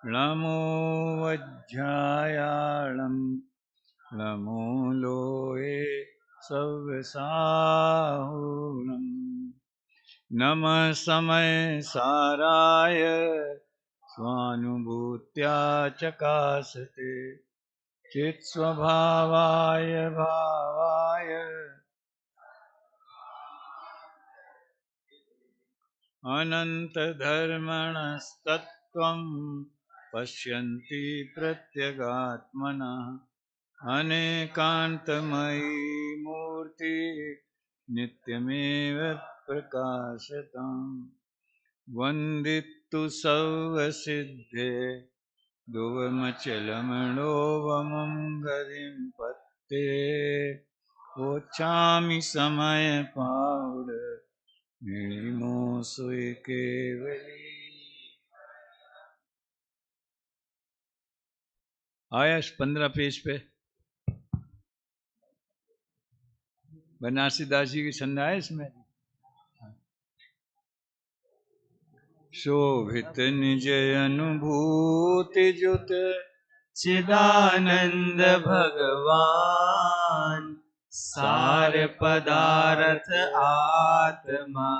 नमो वज्रायाणं नमो लोये सव्यसाहुरम् नमः समय साराय स्वानुभूत्या चकासते चित्स्वभावाय भावाय अनन्तधर्मणस्तत्त्वं पश्यन्ति प्रत्यगात्मनः अनेकान्तमयी मूर्ति नित्यमेव प्रकाशताम् वन्दितु सर्वसिद्धे ध्रुवमचलमणोवमं गतिं पत्ते वोच्छामि समय पाउड निर्मो सुई केवली। आया 15 पेज पे बनारसी दास जी की छंदा है इसमें। शोभित निज अनुभूति जुत चिदानंद भगवान सार पदार्थ आत्मा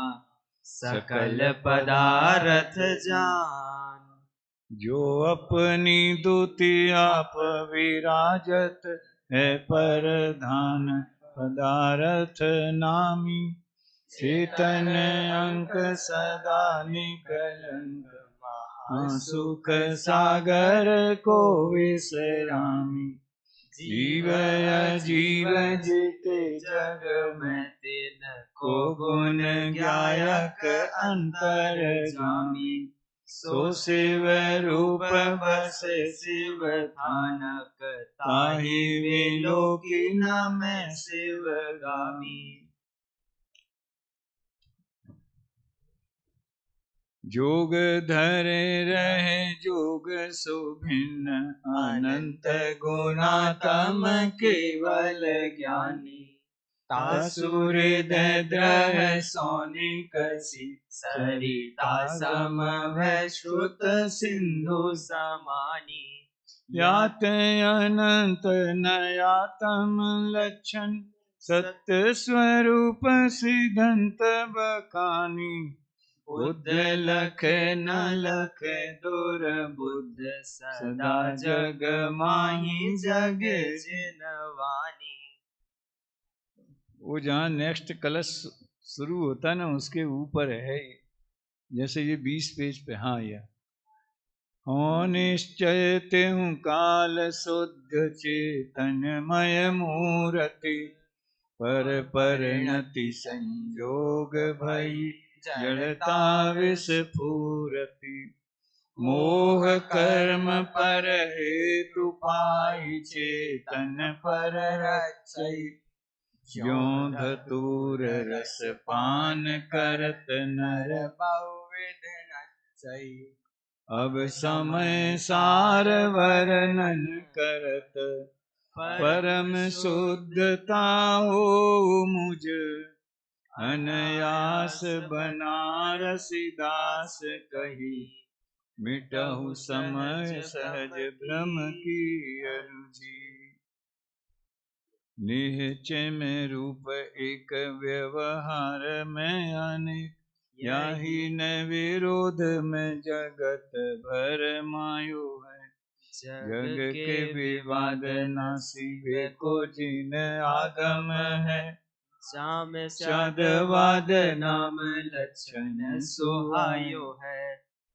सकल पदार्थ जान। जो अपनी दुति आप विराजत है परधान पदार्थ नामी चेतन अंक सदा निकलंक सुख सागर को विसरामी जीव अजीव जिते जग में तेन को गुण गायक अंतर जामी सो शिव रूप बस शिव थानक ताहि विलोकी न मैं शिव गामी। जोग धरे रहे जोग सुभिन्न अनंत गुणातम केवल ज्ञानी तासुर द्रह सोनि कसी सरिता सम श्रुत सिंधु समानी। यात अनंत नयातम लक्षण सत्य स्वरूप सिद्धंत बखानी बुद्ध लख न लख दुर्बुद्ध सदा जग माही जग जिनवानी। वो जहाँ नेक्स्ट कलश शुरू होता है ना उसके ऊपर है, जैसे ये 20 पेज पे। हाँ यह हो निश्चय त्यों काल शुद्ध चेतनमय मूर्ति पर परिणति संयोग भई जड़ता विस्फुरति मोह कर्म पर हेतु पाई चेतन पर रचई ज्यों धतूर रस पान करत नर बहुविध नचई अब समय सार वर्णन करत परम शुद्धता हो मुझ अनयास बनारसीदास कही मिटहु समय सहज भ्रम की अरुचि निश्चय में रूप एक व्यवहार में अनेक याही न विरोध में जगत भर मायो है जग के विवाद नासिबे को जिन आगम है श्याम सदवाद नाम लक्षण सुहायो है।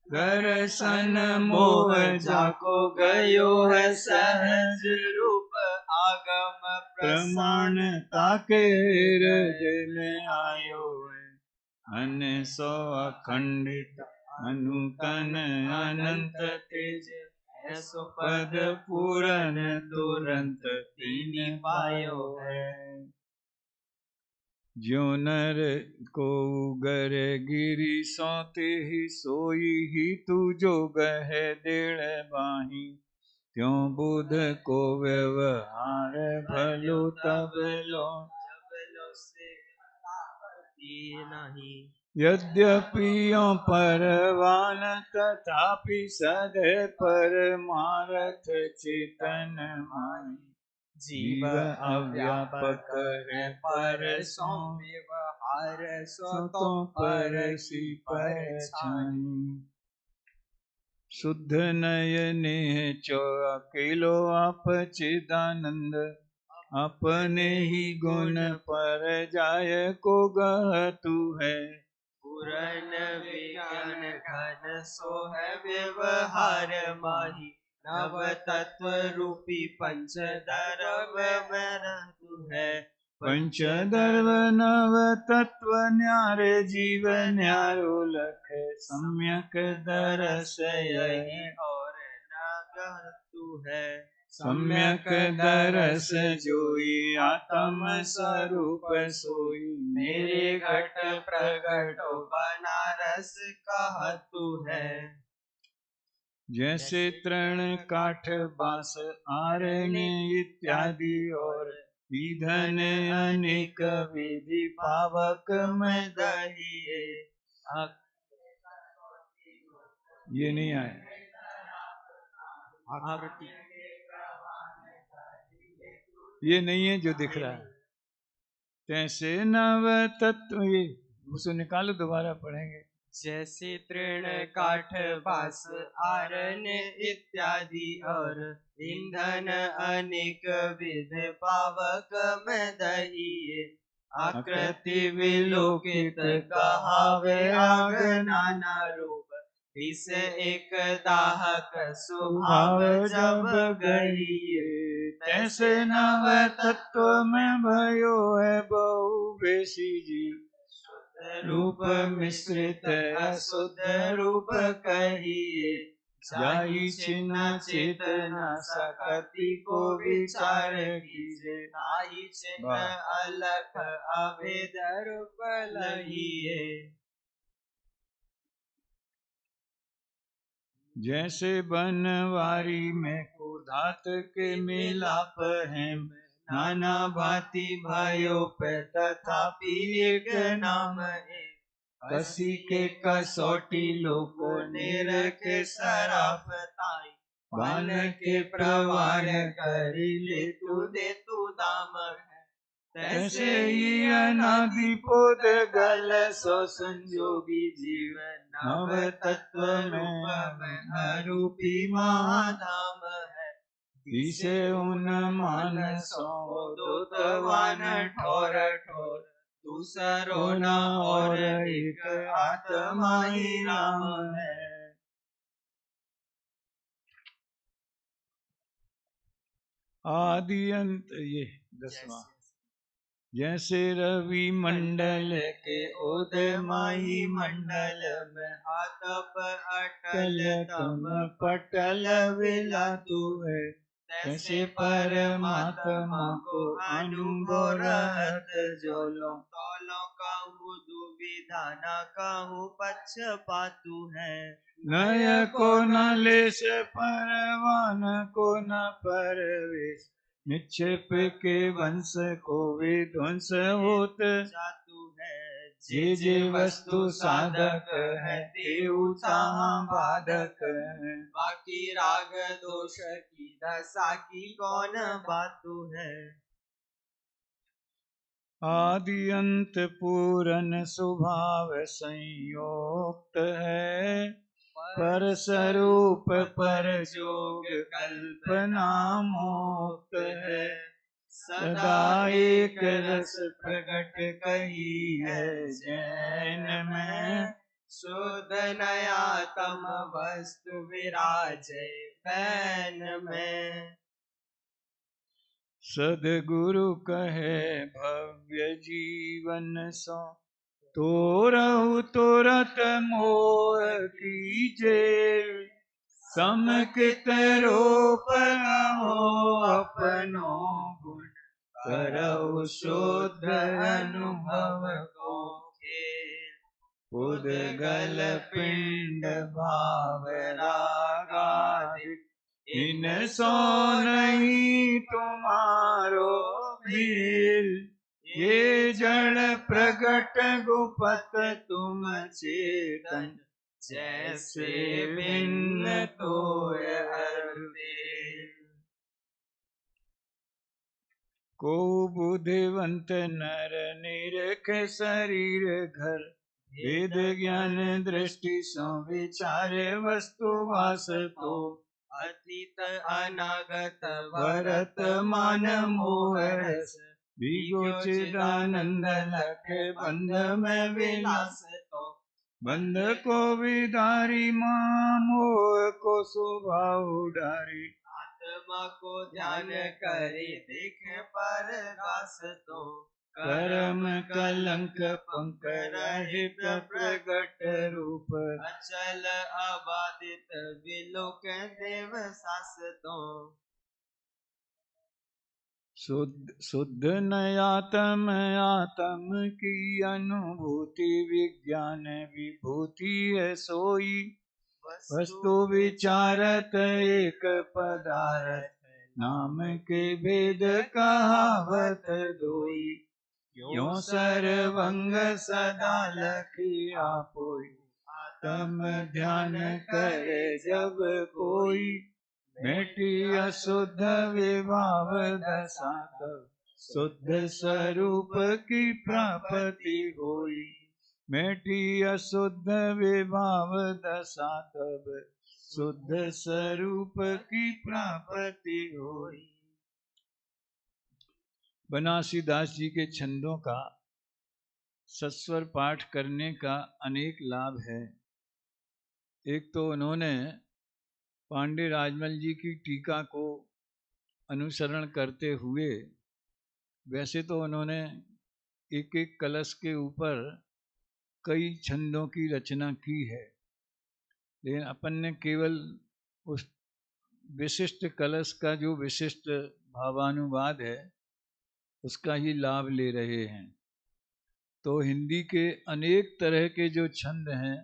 दर्शन मोह जाको गयो है सहज रूप आगम प्रमाण ताके हृदय में आयो है अन्य सो अखंडित अनुकन अनंत तेज ऐसो पद पूरन तुरंत तीन पायो है ज्यो नर को गर गिरी सौते ही सोई ही तू जो गह डेढ़ बाही त्यों बुध को व्यवहार भलो तब लो से नहीं। यद्यपि यो परवान तथापि सदे परमार्थ चेतन माही। जीव अव्यापक है पर सो व्यवहार सो तो परसी परछाई। शुद्ध नयने चो अकेलो आप चिदानंद, अपने ही गुण पर जाय को गहतु है। पूरन विज्ञान घन सो है व्यवहार माही। नव तत्व रूपी पंच दर्व में रहतु है। पंचदर्व नव तत्व न्यारे जीव न्यारो लख, सम्यक दरस यही और न गहतु है। सम्यक दरस जोई आत्म स्वरूप सोई। मेरे घट प्रगटो बनारस कहतु है। जैसे तृण काठ बांस आरण्य इत्यादि और ईंधन अनेक विधि पावक में दहिए। ये नहीं आया आकृति ये नहीं है जो दिख रहा है। तैसे नव तत्व, ये उसको निकालो, दोबारा पढ़ेंगे। जैसे तृण काठ बांस आरण्य इत्यादि और ईंधन अनेक विध पावक में दहिए। आकृति विलोकित कहावे आग नाना रूप। इस एक दाहक स्वभाव जब गहिए। तैसे नव तत्व में भयो है बहु बेसी जीव, रूप मिश्रित अशुद्ध रूप कहिए। जाहि छिन्न चेतना सकति को विचार कीजे। ताहि छिन्न अलख अभेद रूप लहिए। जैसे बनवारी में कुधात के मिलाप है, नाना भांति भयो पे तथापि एक नाम है। कसी के कसौटी लोक निरखे सराफ ताई, बान के प्रवार करी ले तू दे तू दाम है। तैसे ही अनादि पोध गल सो संजोगी जीव, नव तत्व में अरूपी महाधाम है। इसे उन मानसों दूतवान ठोर ठोर, दूसरो न और एक आत्मा ही राम है। आदि अंत, ये 10वां। जैसे रवि मंडल के उदय माही मंडल में, आतप अटल तम पटल विलातु है। तैसे परमात्मा को अनुभव रहत जोलो, तौलो कहूँ दुविधा न कहूँ पक्षपातु है। नय को न लेस परवान को न परवेश, निक्षेप के वंश को विध्वंस होत जातु है। जे जे वस्तु साधक है तेऊ ताहाँ बाधक है। बाकी राग दोष की दशा की कौन बातु है। आदि अंत पूरन स्वभाव संयोक्त है, पर स्वरूप पर जोग कल्पना मुक्त है। सदा एक रस प्रकट कही है जैन में, शुद्ध नया तम वस्तु विराजे बैन में। सदगुरु कहे भव्य जीवन सो, तोरहु तुरत मोह कीजे। समकित रूप हो अपनो गुण, करहु शुद्ध अनुभव को खेल। उदगल पिंड भाव रागादिक, इन सो नहीं तुम्हारो भील। ये जड़ प्रगट गुपत तुम चेतन, जैसे भिन्न तो हरते। को बुद्धिवंत नर निरख शरीर घर, वेद ज्ञान दृष्टि सो विचारे वस्तु वास तो, अतीत अनागत वर्तमान मोह रस, विगोचिदानंद लख बंध में विलास तो, बंध को विदारी मां मोह को स्वभाव डारी, आत्मा को ध्यान करे देख पर दास तो, कर्म कलंक पंक रहित प्रगट रूप, अचल अबाधित विलोक देव सास तो, शुद्ध नयातम आत्म की अनुभूति, विज्ञान विभूति है सोई, वस्तु विचारत एक पदार्थ, नाम के भेद कहावत दोई, यो सर्वंग सदा लखी आपोई, तम ध्यान करे जब कोई, मेटी अशुद्ध विभाव दशा तब, शुद्ध स्वरूप की प्राप्ति होई, मेटी अशुद्ध विभाव दशा तब, शुद्ध स्वरूप की प्राप्ति होई। बनारसीदास जी के छंदों का सस्वर पाठ करने का अनेक लाभ है। एक तो उन्होंने पांडे राजमल जी की टीका को अनुसरण करते हुए, वैसे तो उन्होंने एक एक कलश के ऊपर कई छंदों की रचना की है, लेकिन अपन ने केवल उस विशिष्ट कलश का जो विशिष्ट भावानुवाद है उसका ही लाभ ले रहे हैं। तो हिंदी के अनेक तरह के जो छंद हैं,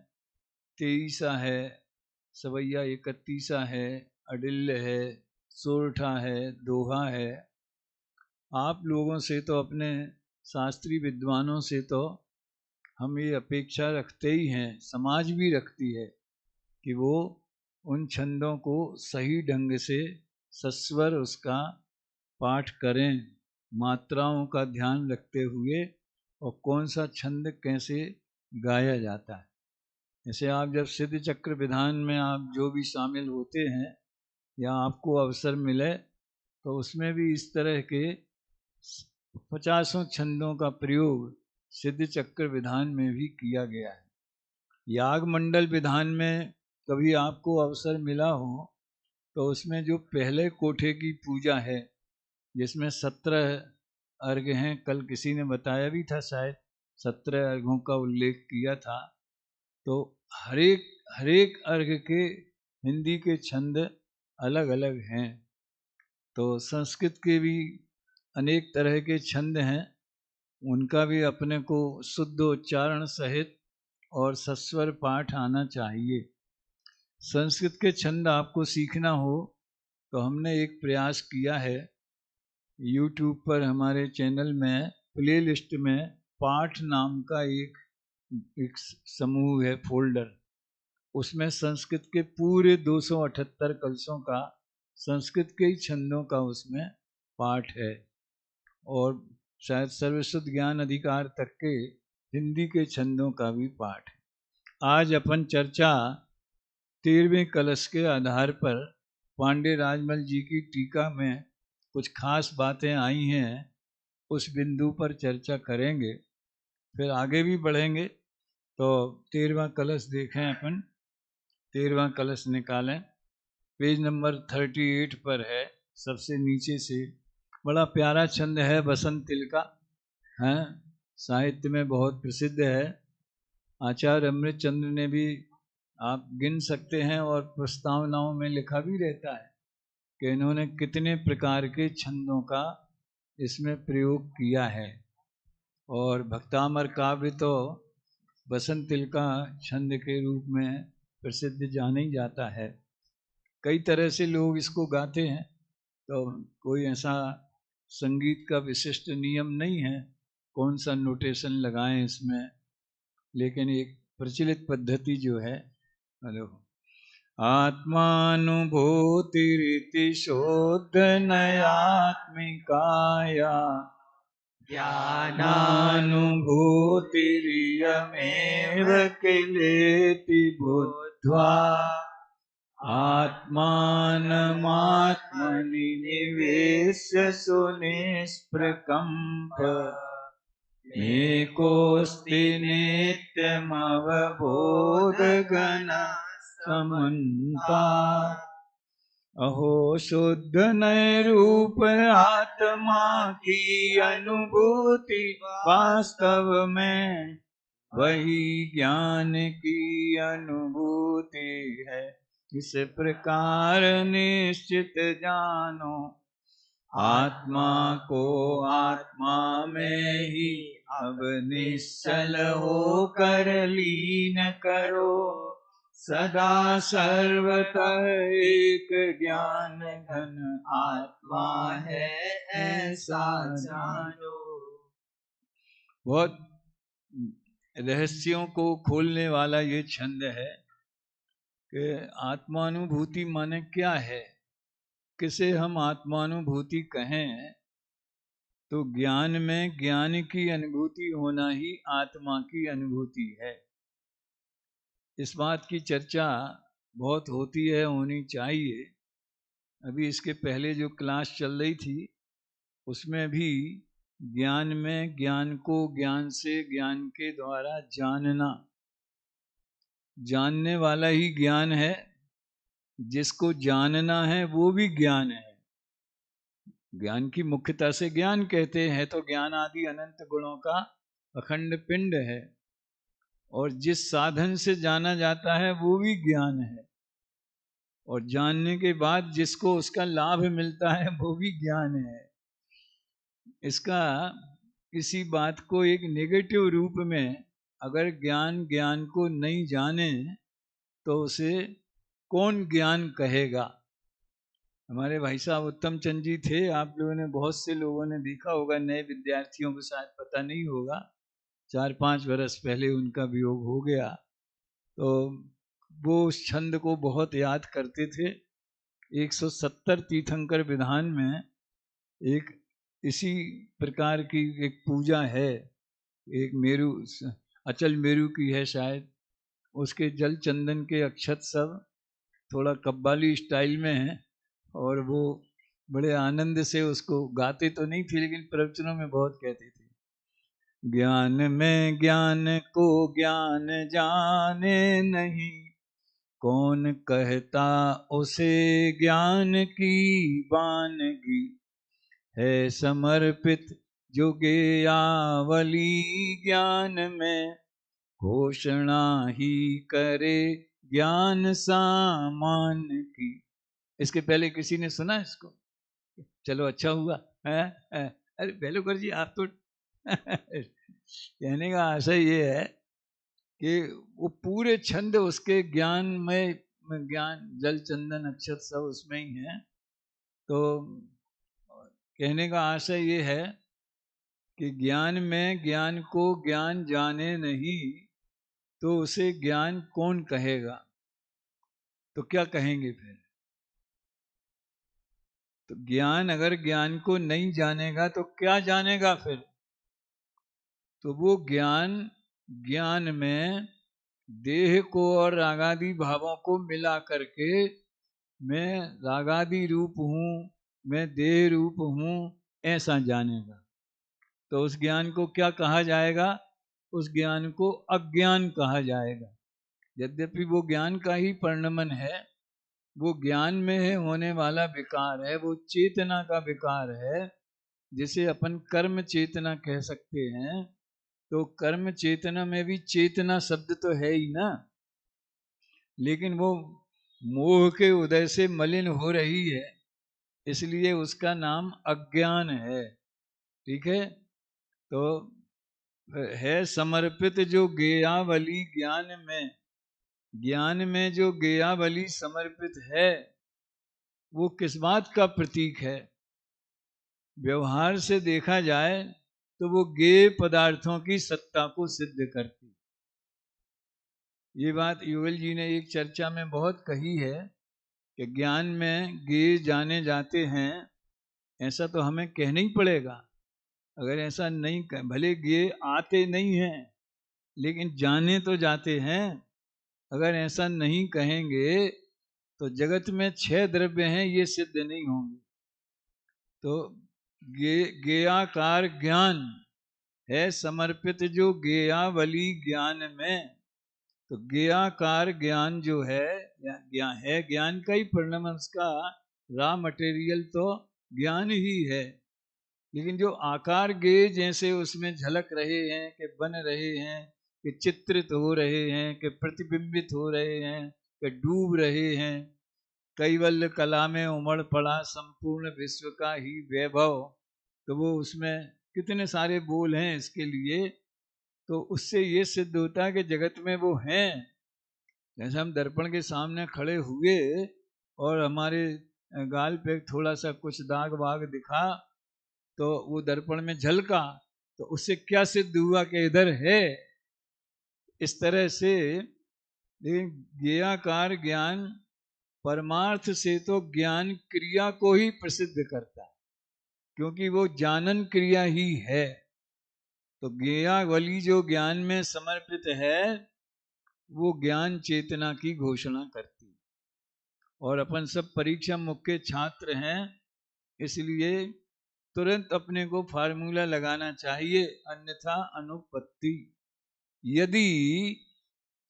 तेईसा है, सवैया इकतीसा है, अडिल्य है, सोरठा है, दोहा है, आप लोगों से तो, अपने शास्त्रीय विद्वानों से तो हम ये अपेक्षा रखते ही हैं, समाज भी रखती है कि वो उन छंदों को सही ढंग से सस्वर उसका पाठ करें, मात्राओं का ध्यान रखते हुए, और कौन सा छंद कैसे गाया जाता है। जैसे आप जब सिद्ध चक्र विधान में आप जो भी शामिल होते हैं या आपको अवसर मिले, तो उसमें भी इस तरह के 50 छंदों का प्रयोग सिद्ध चक्र विधान में भी किया गया है। याग मंडल विधान में कभी आपको अवसर मिला हो तो उसमें जो पहले कोठे की पूजा है, जिसमें 17 अर्घ हैं, कल किसी ने बताया भी था, शायद 17 अर्घों का उल्लेख किया था। तो हरेक अर्घ के हिंदी के छंद अलग अलग हैं। तो संस्कृत के भी अनेक तरह के छंद हैं, उनका भी अपने को शुद्ध उच्चारण सहित और सस्वर पाठ आना चाहिए। संस्कृत के छंद आपको सीखना हो तो हमने एक प्रयास किया है, YouTube पर हमारे चैनल में प्लेलिस्ट में पाठ नाम का एक समूह है, फोल्डर, उसमें संस्कृत के पूरे 278 कलशों का संस्कृत के ही छंदों का उसमें पाठ है, और शायद सर्वश्रुत ज्ञान अधिकार तक के हिंदी के छंदों का भी पाठ है। आज अपन चर्चा 13वें कलश के आधार पर पांडे राजमल जी की टीका में कुछ खास बातें आई हैं, उस बिंदु पर चर्चा करेंगे, फिर आगे भी बढ़ेंगे। तो 13वां कलश देखें अपन, 13वां कलश निकालें, पेज नंबर 38 पर है, सबसे नीचे से। बड़ा प्यारा छंद है, बसंत तिल का है, साहित्य में बहुत प्रसिद्ध है। आचार्य अमृत चंद्र ने भी, आप गिन सकते हैं, और प्रस्तावनाओं में लिखा भी रहता है कि इन्होंने कितने प्रकार के छंदों का इसमें प्रयोग किया है। और भक्तामर काव्य तो बसंत तिल का छंद के रूप में प्रसिद्ध जाना ही जाता है। कई तरह से लोग इसको गाते हैं, तो कोई ऐसा संगीत का विशिष्ट नियम नहीं है, कौन सा नोटेशन लगाएं इसमें, लेकिन एक प्रचलित पद्धति जो है, हेलो, आत्मानुभूतिरिति शोधनयात्मिकाया ज्ञानानुभूतिरियमेव किलेति बुद्ध्वा आत्मानमात्मनि निवेश्य सुनिष्प्रकम्प मेकोऽस्ति नित्यमवबोधघन समन्तात्। अहो शुद्ध नैरूप आत्मा की अनुभूति वास्तव में वही ज्ञान की अनुभूति है। इस प्रकार निश्चित जानो, आत्मा को आत्मा में ही अब निश्चल होकर लीन करो। सदा सर्वतः एक ज्ञान घन आत्मा है ऐसा जानो। बहुत रहस्यों को खोलने वाला ये छंद है कि आत्मानुभूति माने क्या है, किसे हम आत्मानुभूति कहें। तो ज्ञान में ज्ञान की अनुभूति होना ही आत्मा की अनुभूति है। इस बात की चर्चा बहुत होती है, होनी चाहिए। अभी इसके पहले जो क्लास चल रही थी उसमें भी ज्ञान में ज्ञान को ज्ञान से, ज्ञान के द्वारा जानना, जानने वाला ही ज्ञान है। जिसको जानना है वो भी ज्ञान है। ज्ञान की मुख्यता से ज्ञान कहते हैं तो ज्ञान आदि अनंत गुणों का अखंड पिंड है। और जिस साधन से जाना जाता है वो भी ज्ञान है। और जानने के बाद जिसको उसका लाभ मिलता है वो भी ज्ञान है। इसका किसी बात को एक नेगेटिव रूप में अगर ज्ञान को नहीं जाने तो उसे कौन ज्ञान कहेगा। हमारे भाई साहब उत्तम चंद जी थे, आप लोगों ने, बहुत से लोगों ने देखा होगा, नए विद्यार्थियों को शायद पता नहीं होगा, 4-5 वर्ष पहले उनका वियोग हो गया। तो वो उस छंद को बहुत याद करते थे। 170 तीर्थंकर विधान में एक इसी प्रकार की एक पूजा है, एक मेरू, अचल मेरू की है शायद। उसके जल चंदन के अक्षत सब थोड़ा कव्वाली स्टाइल में है और वो बड़े आनंद से उसको गाते तो नहीं थे लेकिन प्रवचनों में बहुत कहते थे। ज्ञान में ज्ञान को ज्ञान जाने नहीं, कौन कहता उसे ज्ञान की वानगी। है समर्पित जो गेयावली ज्ञान में, घोषणा ही करे ज्ञान सामान की। इसके पहले किसी ने सुना इसको? चलो अच्छा हुआ है? अरे बेलूकर जी आप तो कहने का आशय ये है कि वो पूरे छंद उसके ज्ञान में, ज्ञान जल चंदन अक्षत सब उसमें ही है। तो कहने का आशय ये है कि ज्ञान में ज्ञान को ज्ञान जाने नहीं तो उसे ज्ञान कौन कहेगा? तो क्या कहेंगे फिर? तो ज्ञान अगर ज्ञान को नहीं जानेगा तो क्या जानेगा फिर? तो वो ज्ञान, ज्ञान में देह को और रागादि भावों को मिला करके मैं रागादि रूप हूँ, मैं देह रूप हूँ, ऐसा जानेगा। तो उस ज्ञान को क्या कहा जाएगा? उस ज्ञान को अज्ञान कहा जाएगा। यद्यपि वो ज्ञान का ही परिणमन है, वो ज्ञान में है होने वाला विकार है, वो चेतना का विकार है, जिसे अपन कर्म चेतना कह सकते हैं। तो कर्म चेतना में भी चेतना शब्द तो है ही ना, लेकिन वो मोह के उदय से मलिन हो रही है, इसलिए उसका नाम अज्ञान है। ठीक है? तो है समर्पित जो गेयावली ज्ञान में, ज्ञान में जो गेयावली समर्पित है वो किस बात का प्रतीक है? व्यवहार से देखा जाए तो वो गेय पदार्थों की सत्ता को सिद्ध करती। ये बात युगल जी ने एक चर्चा में बहुत कही है कि ज्ञान में गेय जाने जाते हैं, ऐसा तो हमें कहना ही पड़ेगा। अगर ऐसा नहीं भले गेय आते नहीं हैं लेकिन जाने तो जाते हैं। अगर ऐसा नहीं कहेंगे तो जगत में 6 द्रव्य हैं, ये सिद्ध नहीं होंगे। तो गेयाकार ज्ञान है समर्पित जो गेयावली ज्ञान में। तो गेयाकार ज्ञान जो है ज्ञान का ही परिणाम, उसका रॉ मटेरियल तो ज्ञान ही है। लेकिन जो आकार गेय जैसे उसमें झलक रहे हैं, कि बन रहे हैं, कि चित्रित हो रहे हैं, कि प्रतिबिंबित हो रहे हैं, कि डूब रहे हैं, कैवल्य कला में उमड़ पड़ा संपूर्ण विश्व का ही वैभव, तो वो उसमें कितने सारे बोल हैं इसके लिए। तो उससे ये सिद्ध होता है कि जगत में वो हैं। जैसे हम दर्पण के सामने खड़े हुए और हमारे गाल पे थोड़ा सा कुछ दाग वाग दिखा तो वो दर्पण में झलका, तो उससे क्या सिद्ध हुआ कि इधर है। इस तरह से ज्ञेयाकार ज्ञान परमार्थ से तो ज्ञान क्रिया को ही प्रसिद्ध करता है, क्योंकि वो जानन क्रिया ही है। तो ज्ञेयावली जो ज्ञान में समर्पित है वो ज्ञान चेतना की घोषणा करती। और अपन सब परीक्षा मुख्य छात्र हैं, इसलिए तुरंत अपने को फार्मूला लगाना चाहिए, अन्यथा अनुपत्ति। यदि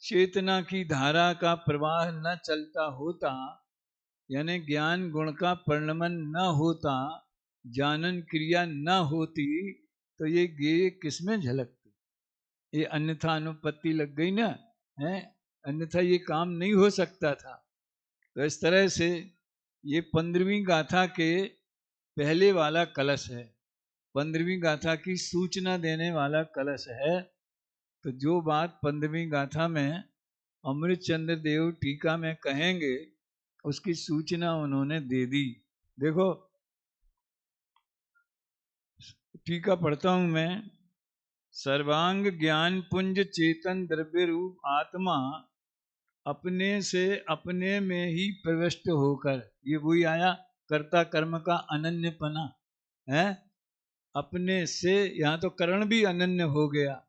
चेतना की धारा का प्रवाह न चलता होता, यानी ज्ञान गुण का परिणमन न होता, जानन क्रिया न होती, तो ये गेय किसमें झलकती? ये अन्यथा अनुपत्ति लग गई ना, है? अन्यथा ये काम नहीं हो सकता था। तो इस तरह से ये 15वीं गाथा के पहले वाला कलश है, 15वीं गाथा की सूचना देने वाला कलश है। तो जो बात 15वीं गाथा में अमृत चंद्र देव टीका में कहेंगे, उसकी सूचना उन्होंने दे दी। देखो टीका पढ़ता हूं मैं। सर्वांग ज्ञान पुंज चेतन द्रव्य रूप आत्मा अपने से अपने में ही प्रविष्ट होकर, ये वही आया कर्ता कर्म का अनन्यपना है। अपने से, यहाँ तो करण भी अनन्य हो गया।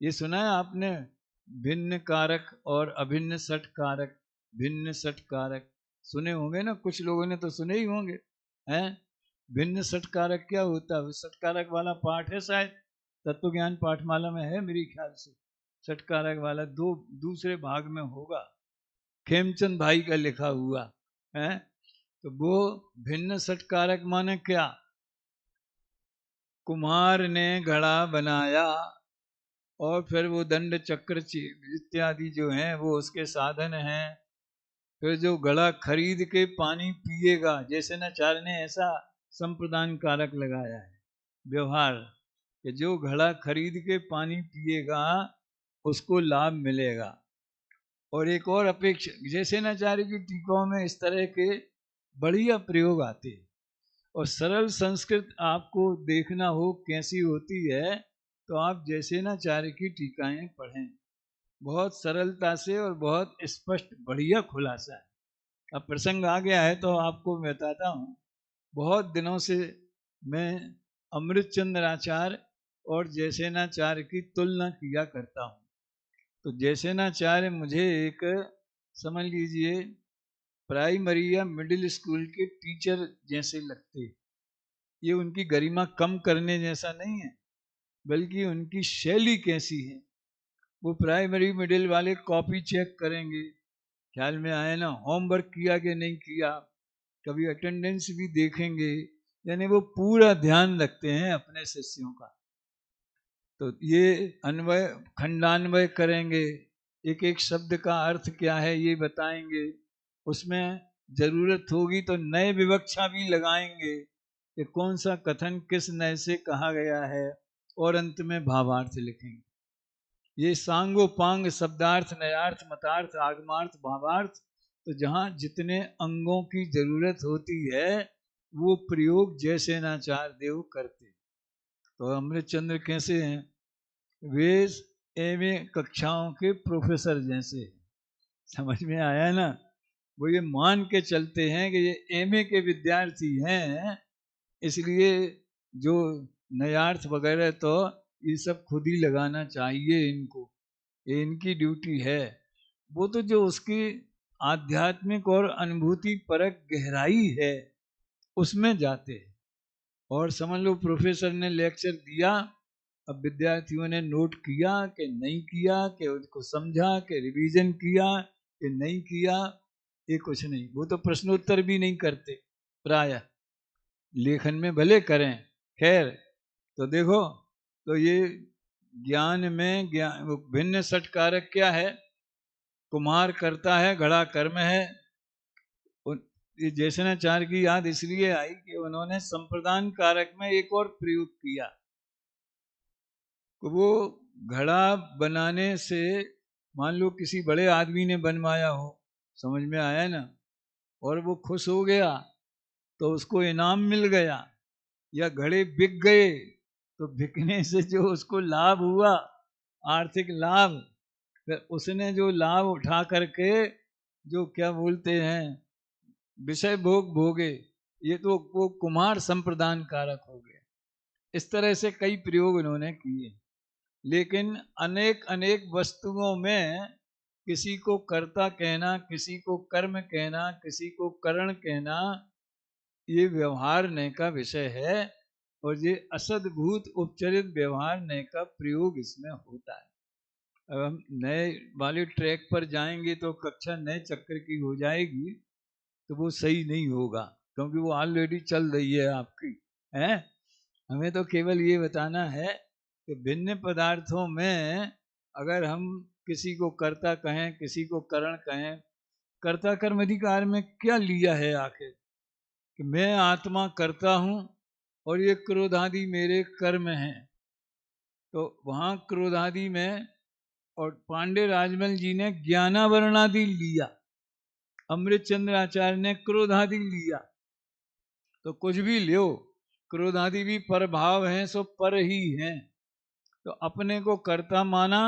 ये सुना है आपने, भिन्न कारक और अभिन्न सठ कारक, भिन्न सठ कारक सुने होंगे ना, कुछ लोगों ने तो सुने ही होंगे, हैं? भिन्न सठ कारक क्या होता है? सठ कारक वाला पाठ है शायद तत्व ज्ञान पाठमाला में, है मेरी ख्याल से। सठ कारक वाला दूसरे भाग में होगा, खेमचंद भाई का लिखा हुआ है। तो वो भिन्न सठ कारक माने क्या? कुम्हार ने घड़ा बनाया और फिर वो दंड चक्र इत्यादि जो हैं वो उसके साधन हैं। फिर जो घड़ा खरीद के पानी पिएगा, जैसे नाचार्य ने ऐसा संप्रदान कारक लगाया है व्यवहार, कि जो घड़ा खरीद के पानी पिएगा उसको लाभ मिलेगा। और एक और अपेक्षा, जैसे नाचार्य की टीकाओं में इस तरह के बढ़िया प्रयोग आते हैं। और सरल संस्कृत आपको देखना हो कैसी होती है, तो आप जैसे नाचार्य की टीकाएं पढ़ें, बहुत सरलता से और बहुत स्पष्ट बढ़िया खुलासा है। अब प्रसंग आ गया है तो आपको बताता हूँ। बहुत दिनों से मैं अमृत चंद्र आचार्य और जैसेनाचार्य की तुलना किया करता हूँ। तो जैसेनाचार्य मुझे एक, समझ लीजिए, प्राइमरी या मिडिल स्कूल के टीचर जैसे लगते। ये उनकी गरिमा कम करने जैसा नहीं है, बल्कि उनकी शैली कैसी है। वो प्राइमरी मिडिल वाले कॉपी चेक करेंगे, ख्याल में आए ना, होमवर्क किया कि नहीं किया, कभी अटेंडेंस भी देखेंगे, यानी वो पूरा ध्यान रखते हैं अपने शिष्यों का। तो ये अन्वय खंडान्वय करेंगे, एक एक शब्द का अर्थ क्या है ये बताएंगे, उसमें जरूरत होगी तो नए विवक्षा भी लगाएंगे कि कौन सा कथन किस नए से कहा गया है, और अंत में भावार्थ लिखेंगे। ये सांगोपांग शब्दार्थ, नयार्थ, मतार्थ, आगमार्थ, भावार्थ, तो जहाँ जितने अंगों की जरूरत होती है वो प्रयोग जैसेनाचार्य देव करते। तो अमृतचंद्र कैसे हैं? वे एमए कक्षाओं के प्रोफेसर जैसे। समझ में आया ना? वो ये मान के चलते हैं कि ये एमए के विद्यार्थी हैं, इसलिए जो नयार्थ वगैरह तो ये सब खुद ही लगाना चाहिए इनको, ये इनकी ड्यूटी है। वो तो जो उसकी आध्यात्मिक और अनुभूति परक गहराई है उसमें जाते हैं। और समझ लो प्रोफेसर ने लेक्चर दिया, अब विद्यार्थियों ने नोट किया कि नहीं किया, कि उसको समझा, कि रिवीजन किया कि नहीं किया, ये कुछ नहीं। वो तो प्रश्नोत्तर भी नहीं करते प्रायः, लेखन में भले करें। खैर, तो देखो, तो ये ज्ञान में ज्ञान भिन्न सठ कारक क्या है? कुम्हार करता है, घड़ा कर्म है। ये जैसनाचार्य की याद इसलिए आई कि उन्होंने संप्रदान कारक में एक और प्रयोग किया। वो घड़ा बनाने से, मान लो किसी बड़े आदमी ने बनवाया हो, समझ में आया ना, और वो खुश हो गया तो उसको इनाम मिल गया, या घड़े बिक गए तो बिकने से जो उसको लाभ हुआ, आर्थिक लाभ, फिर उसने जो लाभ उठा करके जो क्या बोलते हैं विषय भोग भोगे, ये तो वो कुम्हार संप्रदान कारक हो गए। इस तरह से कई प्रयोग इन्होंने किए। लेकिन अनेक अनेक वस्तुओं में किसी को कर्ता कहना, किसी को कर्म कहना, किसी को करण कहना, ये व्यवहार नय का विषय है, और ये असद्भूत उपचरित व्यवहार नय का प्रयोग इसमें होता है। अब हम नए वाले ट्रैक पर जाएंगे तो कक्षा नए चक्र की हो जाएगी, तो वो सही नहीं होगा, क्योंकि वो ऑलरेडी चल रही है आपकी है। हमें तो केवल ये बताना है कि भिन्न पदार्थों में अगर हम किसी को कर्ता कहें, किसी को करण कहें, कर्ता कर्म अधिकार में क्या लिया है आखिर? कि मैं आत्मा करता हूं और ये क्रोधादि मेरे कर्म हैं। तो वहां क्रोधादि में, और पांडे राजमल जी ने ज्ञानावरणादि लिया, अमृतचंद्र आचार्य ने क्रोधादि लिया। तो कुछ भी लियो, क्रोधादि भी पर भाव हैं, सो पर ही हैं। तो अपने को कर्ता माना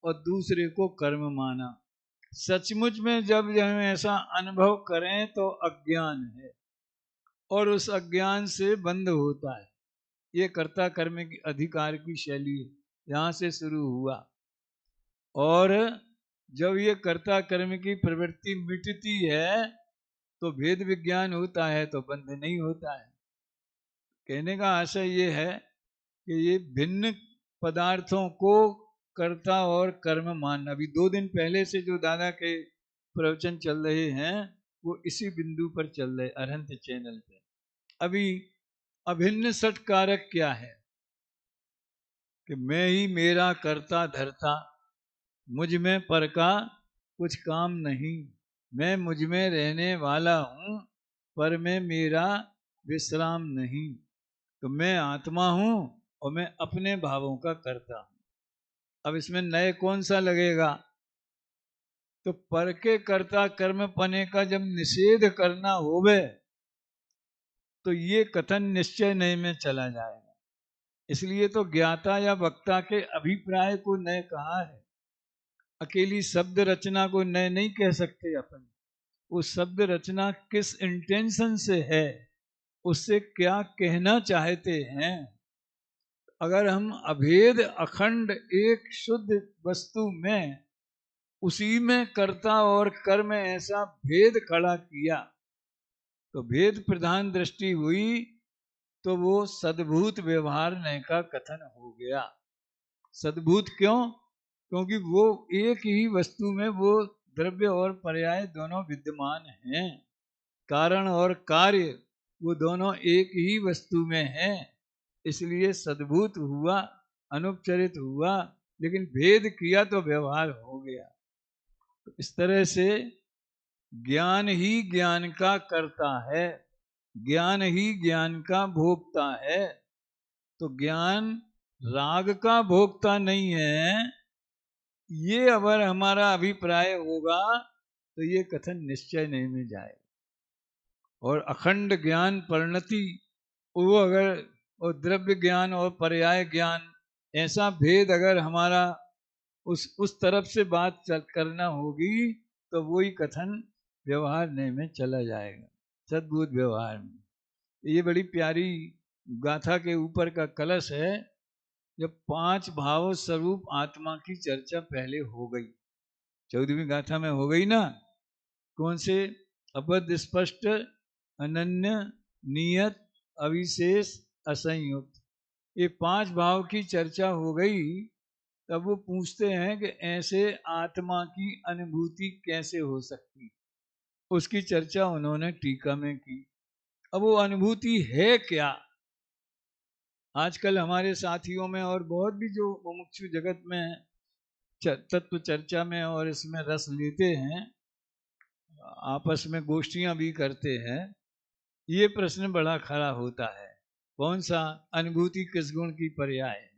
और दूसरे को कर्म माना। सचमुच में जब हम ऐसा अनुभव करें तो अज्ञान है, और उस अज्ञान से बंध होता है। ये कर्ता कर्म की अधिकार की शैली है, यहां से शुरू हुआ। और जब ये कर्ता कर्म की प्रवृत्ति मिटती है तो भेद विज्ञान होता है, तो बंध नहीं होता है। कहने का आशय ये है कि ये भिन्न पदार्थों को कर्ता और कर्म मानना, अभी 2 दिन पहले से जो दादा के प्रवचन चल रहे हैं वो इसी बिंदु पर चल रहे अरहंत चैनल पे। अभी अभिन्न सठ कारक क्या है? कि मैं ही मेरा कर्ता धर्ता, मुझ में पर का कुछ काम नहीं, मैं मुझ में रहने वाला हूं, पर में मेरा विश्राम नहीं। तो मैं आत्मा हूं और मैं अपने भावों का करता हूं। अब इसमें नए कौन सा लगेगा? तो पर के कर्ता कर्म पने का जब निषेध करना होवे तो ये कथन निश्चय नहीं में चला जाएगा। इसलिए तो ज्ञाता या वक्ता के अभिप्राय को नए कहा है। अकेली शब्द रचना को नए नहीं कह सकते अपन। वो शब्द रचना किस इंटेंशन से है, उससे क्या कहना चाहते हैं। अगर हम अभेद अखंड एक शुद्ध वस्तु में, उसी में कर्ता और कर्म ऐसा भेद खड़ा किया, तो भेद प्रधान दृष्टि हुई, तो वो सद्भूत व्यवहार नय का कथन हो गया। सद्भूत क्यों? क्योंकि वो एक ही वस्तु में वो द्रव्य और पर्याय दोनों विद्यमान हैं, कारण और कार्य वो दोनों एक ही वस्तु में हैं, इसलिए सद्भूत हुआ, अनुपचरित हुआ, लेकिन भेद किया तो व्यवहार हो गया। तो इस तरह से ज्ञान ही ज्ञान का करता है, ज्ञान ही ज्ञान का भोगता है। तो ज्ञान राग का भोगता नहीं है, ये अगर हमारा अभिप्राय होगा तो ये कथन निश्चय नहीं में जाएगा। और अखंड ज्ञान परिणति, वो अगर और द्रव्य ज्ञान और पर्याय ज्ञान, ऐसा भेद अगर हमारा उस तरफ से बात करना होगी तो वही कथन व्यवहारने में चला जाएगा, सद्बुद्ध व्यवहार में। ये बड़ी प्यारी गाथा के ऊपर का कलश है। जब 5 भाव स्वरूप आत्मा की चर्चा पहले हो गई, 14वीं गाथा में हो गई ना, कौन से? अबद्ध, स्पष्ट, अनन्य, नियत, अविशेष, असंयुक्त, ये 5 भाव की चर्चा हो गई। तब वो पूछते हैं कि ऐसे आत्मा की अनुभूति कैसे हो सकती, उसकी चर्चा उन्होंने टीका में की। अब वो अनुभूति है क्या? आजकल हमारे साथियों में और बहुत भी जो मुमुक्षु जगत में तत्व चर्चा में और इसमें रस लेते हैं, आपस में गोष्ठियां भी करते हैं, ये प्रश्न बड़ा खड़ा होता है, कौन सा? अनुभूति किस गुण की पर्याय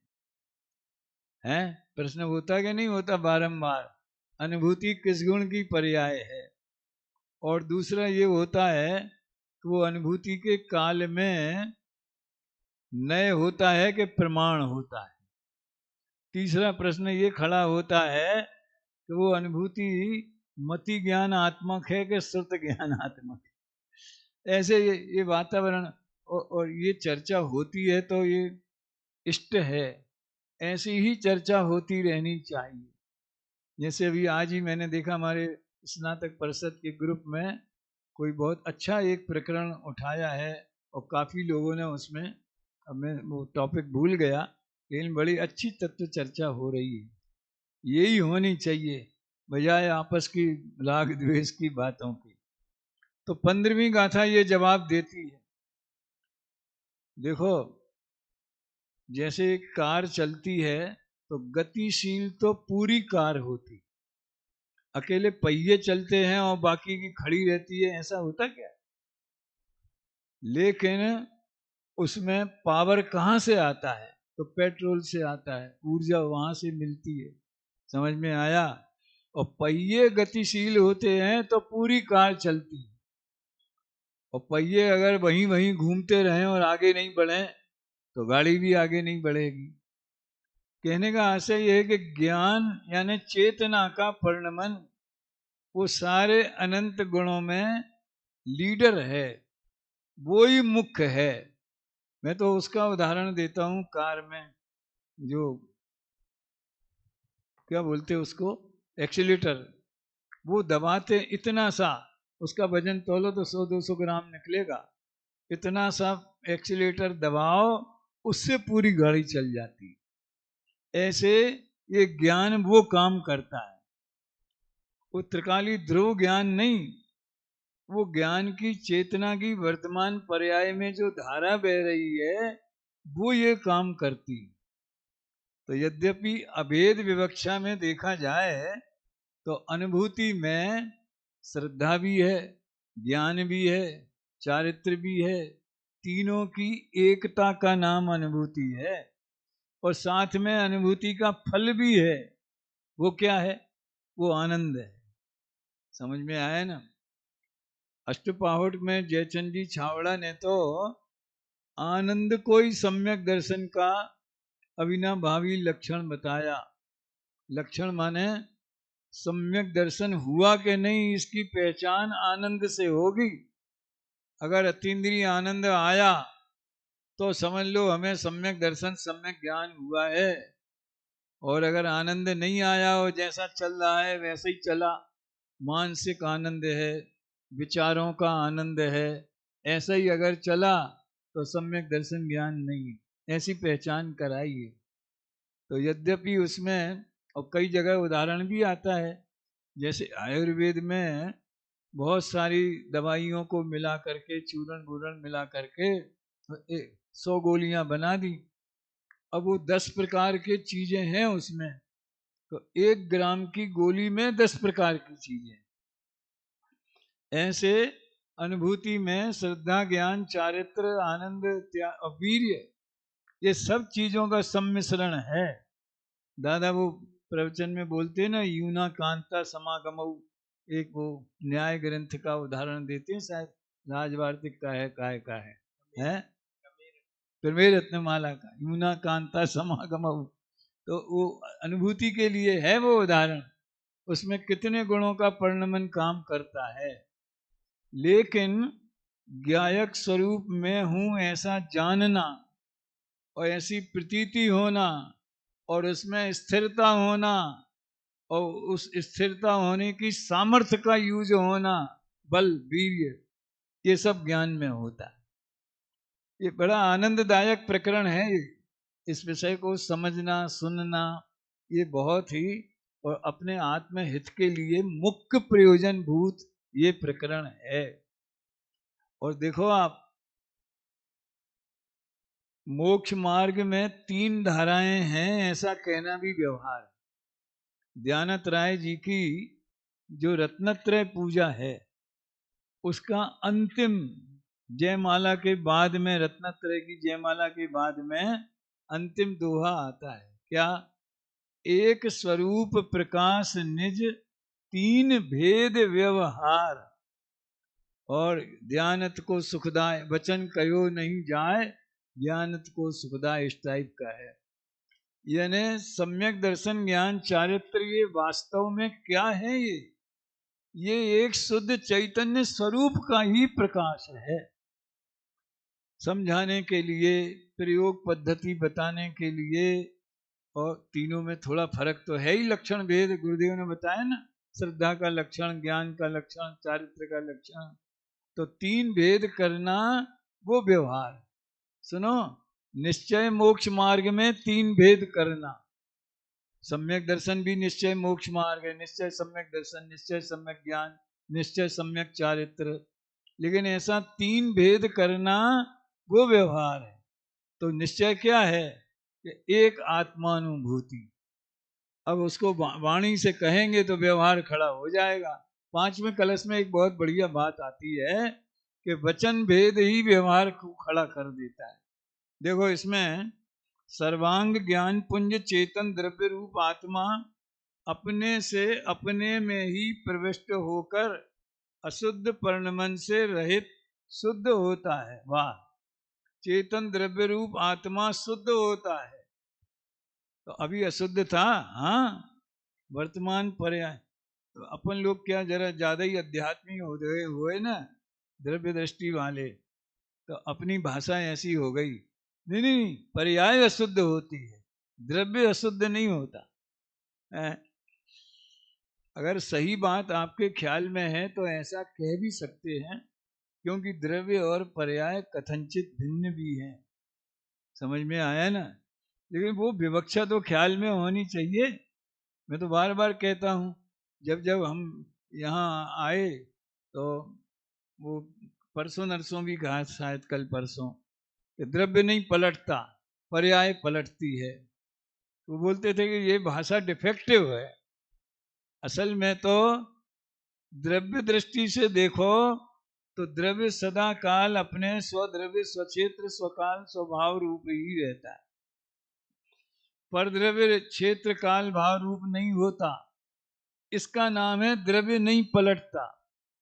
है? प्रश्न होता कि नहीं होता बारंबार? अनुभूति किस गुण की पर्याय है? और दूसरा ये होता है कि वो अनुभूति के काल में नय होता है कि प्रमाण होता है? तीसरा प्रश्न ये खड़ा होता है कि वो अनुभूति मति ज्ञानात्मक है कि श्रुत ज्ञानात्मक है? ऐसे ये वातावरण और ये चर्चा होती है तो ये इष्ट है, ऐसी ही चर्चा होती रहनी चाहिए। जैसे अभी आज ही मैंने देखा हमारे स्नातक परिषद के ग्रुप में कोई बहुत अच्छा एक प्रकरण उठाया है और काफ़ी लोगों ने उसमें, अब मैं वो टॉपिक भूल गया, लेकिन बड़ी अच्छी तत्व चर्चा हो रही है। यही होनी चाहिए बजाय आपस की राग द्वेष की बातों की। तो 15वीं गाथा ये जवाब देती है। देखो, जैसे एक कार चलती है तो गतिशील तो पूरी कार होती, अकेले पहिए चलते हैं और बाकी की खड़ी रहती है, ऐसा होता क्या? लेकिन उसमें पावर कहाँ से आता है? तो पेट्रोल से आता है, ऊर्जा वहां से मिलती है। समझ में आया? और पहिए गतिशील होते हैं तो पूरी कार चलती है, और पहिए अगर वहीं वहीं घूमते रहें और आगे नहीं बढ़े तो गाड़ी भी आगे नहीं बढ़ेगी। कहने का आशय यह है कि ज्ञान यानी चेतना का परिणमन वो सारे अनंत गुणों में लीडर है, वो ही मुख्य है। मैं तो उसका उदाहरण देता हूं, कार में जो क्या बोलते हैं उसको, एक्सीलेटर, वो दबाते इतना सा, उसका वजन तोलो तो 100-200 ग्राम निकलेगा, इतना सा एक्सीलेटर दबाओ, उससे पूरी गाड़ी चल जाती। ऐसे ये ज्ञान वो काम करता है, वो त्रिकाली ध्रुव ज्ञान नहीं, वो ज्ञान की चेतना की वर्तमान पर्याय में जो धारा बह रही है वो ये काम करती। तो यद्यपि अभेद विवक्षा में देखा जाए तो अनुभूति में श्रद्धा भी है, ज्ञान भी है, चारित्र भी है, तीनों की एकता का नाम अनुभूति है। और साथ में अनुभूति का फल भी है, वो क्या है? वो आनंद है। समझ में आया ना? अष्टपाहुट में जयचंद जी छावड़ा ने तो आनंद को ही सम्यक दर्शन का अविनाभावी लक्षण बताया। लक्षण माने सम्यक दर्शन हुआ कि नहीं, इसकी पहचान आनंद से होगी। अगर अतीन्द्रिय आनंद आया तो समझ लो हमें सम्यक दर्शन सम्यक ज्ञान हुआ है। और अगर आनंद नहीं आया और जैसा चल रहा है वैसे ही चला, मानसिक आनंद है, विचारों का आनंद है, ऐसा ही अगर चला तो सम्यक दर्शन ज्ञान नहीं, ऐसी पहचान कराइए। तो यद्यपि उसमें और कई जगह उदाहरण भी आता है, जैसे आयुर्वेद में बहुत सारी दवाइयों को मिला करके, चूर्ण बूरण मिला करके 100 गोलियां बना दी। अब वो 10 प्रकार की चीजें हैं उसमें, तो 1 ग्राम की गोली में 10 प्रकार की चीजें। ऐसे अनुभूति में श्रद्धा, ज्ञान, चारित्र, आनंद और वीर्य, ये सब चीजों का सम्मिश्रण है। दादा वो प्रवचन में बोलते हैं ना, यूना कांता समागमऊ, एक वो न्याय ग्रंथ का उदाहरण देते हैं, शायद राजवार्तिक का है, काय का है? प्रमे रत्नमाला का यूना कांता समागम, तो वो अनुभूति के लिए है वो उदाहरण। उसमें कितने गुणों का परिणमन काम करता है, लेकिन ज्ञायक स्वरूप में हूं ऐसा जानना और ऐसी प्रतीति होना और उसमें स्थिरता होना और उस स्थिरता होने की सामर्थ्य का यूज होना, बल वीर्य, ये सब ज्ञान में होता है। ये बड़ा आनंददायक प्रकरण है। इस विषय को समझना सुनना ये बहुत ही और अपने आत्म हित के लिए मुख्य प्रयोजन भूत ये प्रकरण है। और देखो आप, मोक्ष मार्ग में 3 धाराएं हैं ऐसा कहना भी व्यवहार है। दयानंद राय जी की जो रत्नत्रय पूजा है उसका अंतिम जयमाला के बाद में, रत्नत्रय की जयमाला के बाद में अंतिम दोहा आता है क्या? एक स्वरूप प्रकाश निज 3 भेद व्यवहार, और ध्यानत को सुखदाय वचन कहो नहीं जाए, ज्ञानत को सुखदाय, इस टाइप का है। यानी सम्यक दर्शन ज्ञान चारित्र ये वास्तव में क्या है? ये एक शुद्ध चैतन्य स्वरूप का ही प्रकाश है। समझाने के लिए, प्रयोग पद्धति बताने के लिए, और तीनों में थोड़ा फर्क तो है ही, लक्षण भेद गुरुदेव ने बताया ना, श्रद्धा का लक्षण, ज्ञान का लक्षण, चारित्र का लक्षण, तो 3 भेद करना वो व्यवहार। सुनो, निश्चय मोक्ष मार्ग में 3 भेद करना। सम्यक दर्शन भी निश्चय मोक्ष मार्ग है, निश्चय सम्यक दर्शन, निश्चय सम्यक ज्ञान, निश्चय सम्यक चारित्र, लेकिन ऐसा 3 भेद करना वो व्यवहार है। तो निश्चय क्या है कि एक आत्मानुभूति। अब उसको वाणी से कहेंगे तो व्यवहार खड़ा हो जाएगा। 5वें कलश में एक बहुत बढ़िया बात आती है कि वचन भेद ही व्यवहार को खड़ा कर देता है। देखो इसमें सर्वांग ज्ञान पुंज चेतन द्रव्य रूप आत्मा अपने से अपने में ही प्रविष्ट होकर अशुद्ध परिणमन से रहित शुद्ध होता है। वाह! चेतन द्रव्य रूप आत्मा शुद्ध होता है। तो अभी अशुद्ध था, हाँ, वर्तमान पर्याय। तो अपन लोग क्या जरा ज्यादा ही अध्यात्मी हो गए हुए ना, द्रव्य दृष्टि वाले, तो अपनी भाषा ऐसी हो गई। नहीं नहीं, पर्याय अशुद्ध होती है, द्रव्य अशुद्ध नहीं होता है। अगर सही बात आपके ख्याल में है तो ऐसा कह भी सकते हैं, क्योंकि द्रव्य और पर्याय कथनचित भिन्न भी हैं। समझ में आया ना? लेकिन वो विवक्षा तो ख्याल में होनी चाहिए। मैं तो बार बार कहता हूँ, जब जब हम यहाँ आए तो वो परसों नरसों भी कहा, शायद कल परसों, कि द्रव्य नहीं पलटता, पर्याय पलटती है। वो बोलते थे कि ये भाषा डिफेक्टिव है। असल में तो द्रव्य दृष्टि से देखो तो द्रव्य सदा काल अपने स्वद्रव्य स्वक्षेत्र स्वकाल स्वभाव रूप ही रहता है। पर द्रव्य क्षेत्र काल भाव रूप नहीं होता। इसका नाम है द्रव्य नहीं पलटता,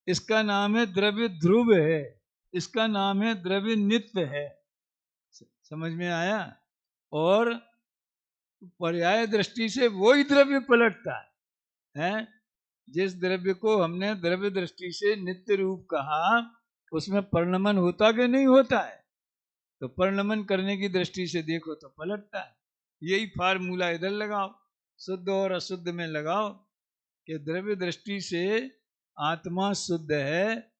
इसका नाम है द्रव्य ध्रुव है, इसका नाम है द्रव्य नित्य है। समझ में आया? और पर्याय दृष्टि से वही द्रव्य पलटता है। जिस द्रव्य को हमने द्रव्य दृष्टि से नित्य रूप कहा, उसमें परिणमन होता कि नहीं होता है? तो परिणमन करने की दृष्टि से देखो तो पलटता है। यही फार्मूला इधर लगाओ, शुद्ध और अशुद्ध में लगाओ कि द्रव्य दृष्टि से आत्मा शुद्ध है।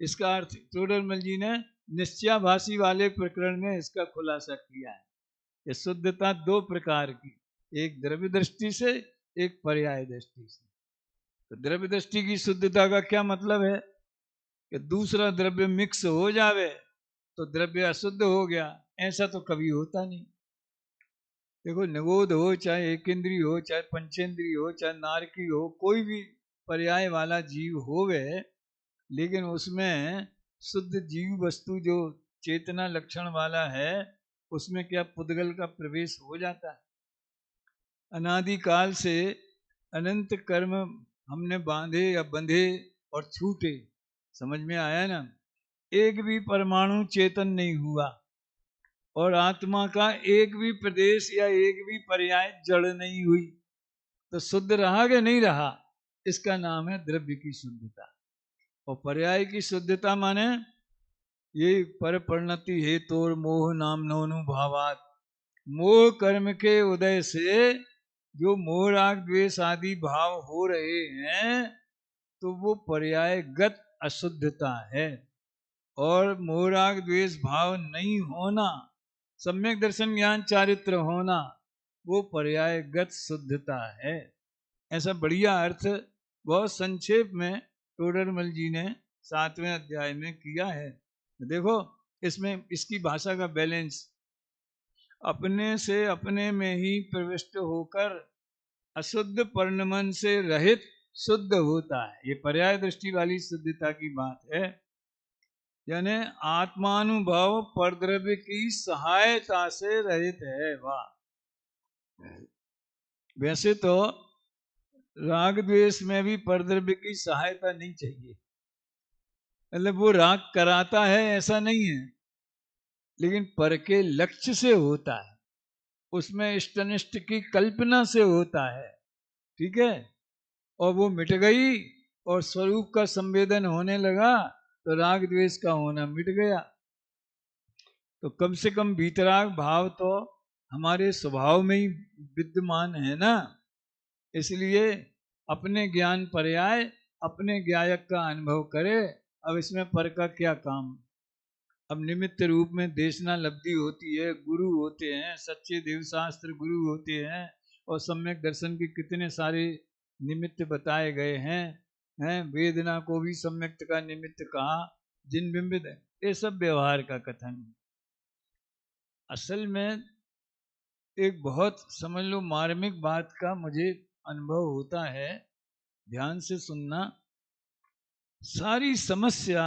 इसका अर्थ चोडरमल जी ने निश्चयाभासी वाले प्रकरण में इसका खुलासा किया है कि शुद्धता 2 प्रकार की, एक द्रव्य दृष्टि से, एक पर्याय दृष्टि से। तो द्रव्य दृष्टि की शुद्धता का क्या मतलब है कि दूसरा द्रव्य मिक्स हो जावे तो द्रव्य अशुद्ध हो गया, ऐसा तो कभी होता नहीं। देखो, निगोध हो, चाहे एकेंद्रीय हो, चाहे पंचेंद्रीय हो, चाहे नारकी हो, कोई भी पर्याय वाला जीव होवे, लेकिन उसमें शुद्ध जीव वस्तु जो चेतना लक्षण वाला है, उसमें क्या पुद्गल का प्रवेश हो जाता है? अनादि काल से अनंत कर्म हमने बांधे या बंधे और छूटे। समझ में आया ना? एक भी परमाणु चेतन नहीं हुआ, और आत्मा का एक भी प्रदेश या एक भी पर्याय जड़ नहीं हुई, तो शुद्ध रहा कि नहीं रहा? इसका नाम है द्रव्य की शुद्धता। और पर्याय की शुद्धता माने ये पर परिणति हेतु मोह नाम नोनुभावात, मोह कर्म के उदय से जो मोह राग द्वेष आदि भाव हो रहे हैं, तो वो पर्यायगत अशुद्धता है। और मोह राग द्वेष भाव नहीं होना, सम्यक दर्शन ज्ञान चारित्र होना, वो पर्यायगत शुद्धता है। ऐसा बढ़िया अर्थ बहुत संक्षेप में टोडरमल जी ने 7वें अध्याय में किया है। देखो इसमें इसकी भाषा का बैलेंस, अपने से अपने में ही प्रविष्ट होकर अशुद्ध पर्णमन से रहित शुद्ध होता है, ये पर्याय दृष्टि वाली शुद्धता की बात है। यानी आत्मानुभव परद्रव्य की सहायता से रहित है। वाह! वैसे तो राग द्वेष में भी परद्रव्य की सहायता नहीं चाहिए, मतलब वो राग कराता है ऐसा नहीं है, लेकिन पर के लक्ष्य से होता है, उसमें इष्टनिष्ट की कल्पना से होता है, ठीक है। और वो मिट गई और स्वरूप का संवेदन होने लगा, तो राग द्वेष का होना मिट गया। तो कम से कम वीतराग भाव तो हमारे स्वभाव में ही विद्यमान है ना, इसलिए अपने ज्ञान पर्याय अपने ज्ञायक का अनुभव करे। अब इसमें पर का क्या काम? अब निमित्त रूप में देशना लब्धि होती है, गुरु होते हैं, सच्चे देवशास्त्र गुरु होते हैं, और सम्यक दर्शन के कितने सारे निमित्त बताए गए हैं। वेदना को भी सम्यक का निमित्त कहा, जिन बिंबित, ये सब व्यवहार का कथन। असल में एक बहुत समझ लो मार्मिक बात का मुझे अनुभव होता है, ध्यान से सुनना। सारी समस्या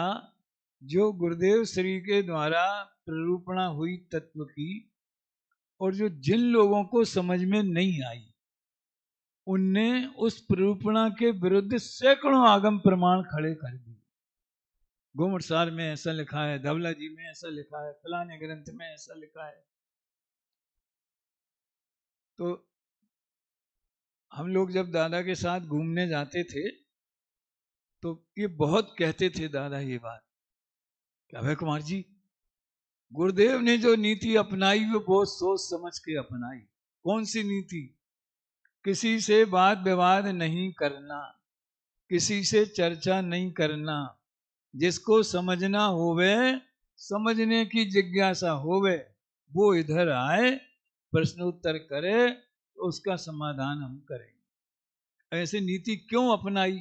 जो गुरुदेव श्री के द्वारा प्ररूपणा हुई तत्व की, और जो जिन लोगों को समझ में नहीं आई, उनने उस प्ररूपणा के विरुद्ध सैकड़ों आगम प्रमाण खड़े कर दिए। गोमटसार में ऐसा लिखा है, धवला जी में ऐसा लिखा है, फलाने ग्रंथ में ऐसा लिखा है। तो हम लोग जब दादा के साथ घूमने जाते थे, तो ये बहुत कहते थे दादा ये बात, क्या अभय कुमार जी, गुरुदेव ने जो नीति अपनाई वो बहुत सोच समझ के अपनाई। कौन सी नीति? किसी से वाद विवाद नहीं करना, किसी से चर्चा नहीं करना, जिसको समझना होवे, समझने की जिज्ञासा होवे, वो इधर आए, प्रश्नोत्तर करे, तो उसका समाधान हम करेंगे। ऐसी नीति क्यों अपनाई?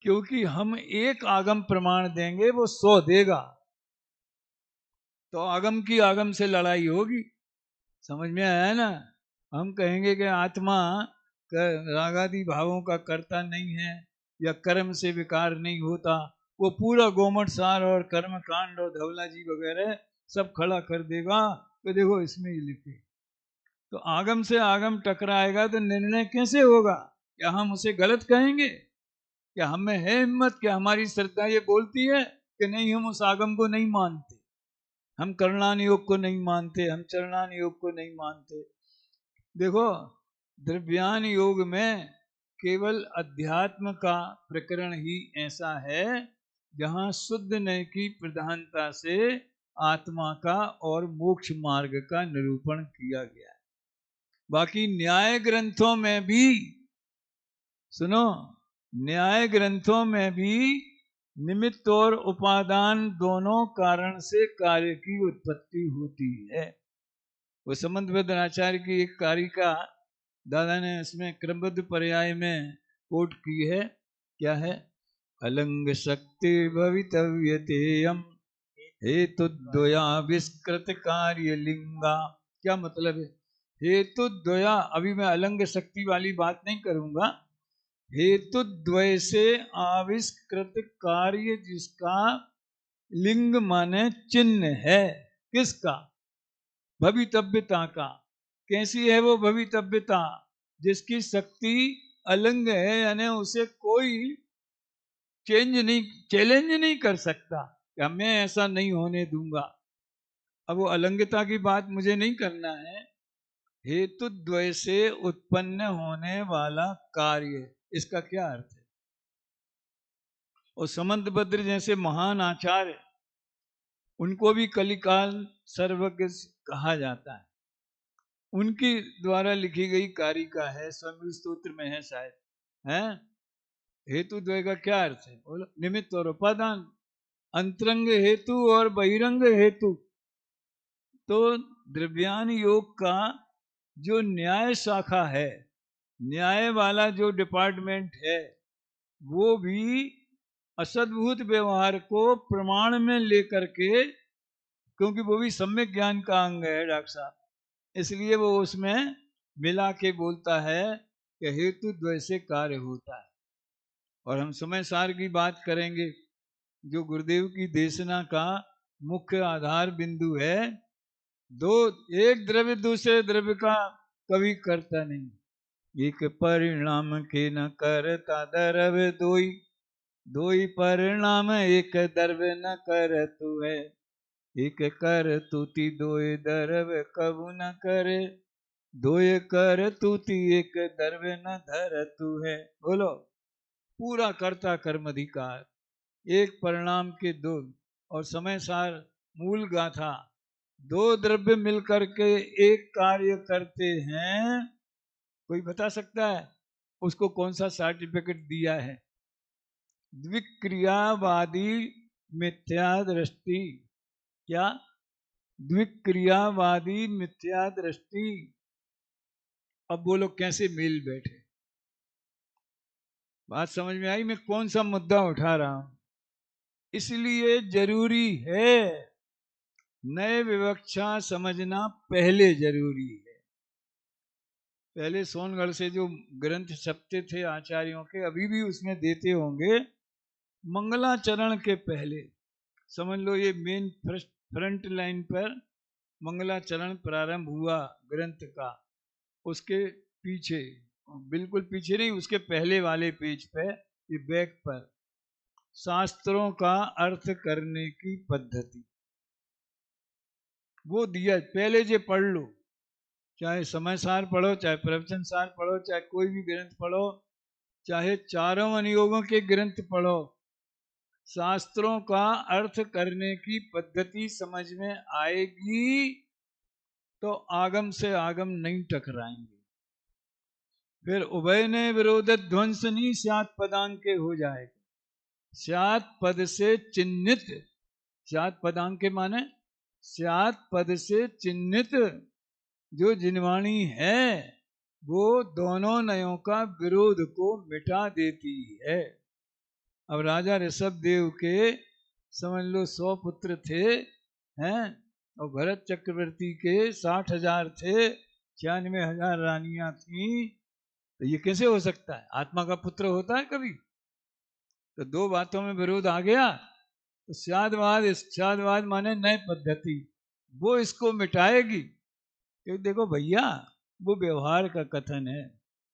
क्योंकि हम एक आगम प्रमाण देंगे, वो 100 देगा, तो आगम की आगम से लड़ाई होगी। समझ में आया ना? हम कहेंगे कि आत्मा रागादि भावों का कर्ता नहीं है, या कर्म से विकार नहीं होता, वो पूरा गोमट सार और कर्म कांड और धवला जी वगैरह सब खड़ा कर देगा, तो देखो इसमें ही लिखे। तो आगम से आगम टकराएगा तो निर्णय कैसे होगा? क्या हम उसे गलत कहेंगे? क्या हमें है हिम्मत? क्या हमारी श्रद्धा ये बोलती है कि नहीं, हम उस आगम को नहीं मानते, हम करणान योग को नहीं मानते, हम चरणान योग को नहीं मानते? देखो, द्रव्यान योग में केवल अध्यात्म का प्रकरण ही ऐसा है जहां शुद्ध नय की प्रधानता से आत्मा का और मोक्ष मार्ग का निरूपण किया गया है। बाकी न्याय ग्रंथों में भी, सुनो, न्याय ग्रंथों में भी निमित्त और उपादान दोनों कारण से कार्य की उत्पत्ति होती है। वो समन्वय आचार्य की एक कारिका दादा ने इसमें क्रमबद्ध पर्याय में कोट की है। क्या है? अलंग शक्ति भवितव्यतेयम हेतु द्वया विस्कृत कार्य लिंगा। क्या मतलब है? हेतु द्वया, अभी मैं अलंग शक्ति वाली बात नहीं करूंगा, हेतु द्वय से आविष्कृत कार्य जिसका लिंग माने चिन्ह है, किसका? भवितव्यता का। कैसी है वो भवितव्यता? जिसकी शक्ति अलंग है, यानी उसे कोई चैलेंज नहीं कर सकता, क्या मैं ऐसा नहीं होने दूंगा। अब वो अलंगिता की बात मुझे नहीं करना है। हेतु द्वय से उत्पन्न होने वाला कार्य, इसका क्या अर्थ है? और समंतभद्र जैसे महान आचार्य, उनको भी कलिकाल सर्वज्ञ कहा जाता है। उनकी द्वारा लिखी गई कारिका है, स्वामी स्तोत्र में है शायद, है। हेतु द्वय का क्या अर्थ है? बोलो। निमित्त और उपादान, अंतरंग हेतु और बहिरंग हेतु। तो द्रव्यान योग का जो न्याय शाखा है, न्याय वाला जो डिपार्टमेंट है, वो भी असद्भूत व्यवहार को प्रमाण में लेकर के, क्योंकि वो भी सम्यक ज्ञान का अंग है डॉक्टर साहब, इसलिए वो उसमें मिला के बोलता है कि हेतु द्वय से कार्य होता है। और हम समय सार की बात करेंगे, जो गुरुदेव की देशना का मुख्य आधार बिंदु है। एक द्रव्य दूसरे द्रव्य का कभी करता नहीं, एक परिणाम के न करता द्रव्य दोई, दोई परिणाम एक द्रव्य न कर तू है, एक कर तुति दोय द्रव्य कबू न करे, दोय कर तुति एक द्रव्य न धर तू है। बोलो। पूरा कर्ता कर्म अधिकार, एक परिणाम के दो, और समय सार मूल गाथा, दो द्रव्य मिलकर के एक कार्य करते हैं। कोई बता सकता है उसको कौन सा सर्टिफिकेट दिया है? द्विक्रियावादी मिथ्या दृष्टि। क्या? द्विक्रियावादी मिथ्या दृष्टि। अब बोलो कैसे मेल बैठे? बात समझ में आई मैं कौन सा मुद्दा उठा रहा हूं? इसलिए जरूरी है नए विवक्षा समझना, पहले जरूरी है। पहले सोनगढ़ से जो ग्रंथ छपते थे आचार्यों के, अभी भी उसमें देते होंगे, मंगलाचरण के पहले समझ लो ये मेन फ्रंट लाइन पर मंगलाचरण प्रारंभ हुआ ग्रंथ का, उसके पीछे, बिल्कुल पीछे नहीं, उसके पहले वाले पेज पे, ये बैक पर, शास्त्रों का अर्थ करने की पद्धति, वो दिया। पहले जे पढ़ लो, चाहे समय सार पढ़ो, चाहे प्रवचन सार पढ़ो, चाहे कोई भी ग्रंथ पढ़ो, चाहे चारों अनुयोगों के ग्रंथ पढ़ो, शास्त्रों का अर्थ करने की पद्धति समझ में आएगी तो आगम से आगम नहीं टकराएंगे। फिर उभय ने विरोध ध्वंस नहीं स्यात् पदांक के हो जाएगा। स्यात् पद से चिन्हित, स्यात् पदांक के माने स्यात् पद से चिन्हित जो जिनवाणी है, वो दोनों नयों का विरोध को मिटा देती है। अब राजा ऋषभ देव के समझ लो 100 पुत्र थे, हैं, और भरत चक्रवर्ती के 60,000 थे, 96,000 रानियां थी। तो ये कैसे हो सकता है? आत्मा का पुत्र होता है कभी? तो दो बातों में विरोध आ गया, तो स्यादवाद माने नई पद्धति, वो इसको मिटाएगी। क्योंकि देखो भैया, वो व्यवहार का कथन है।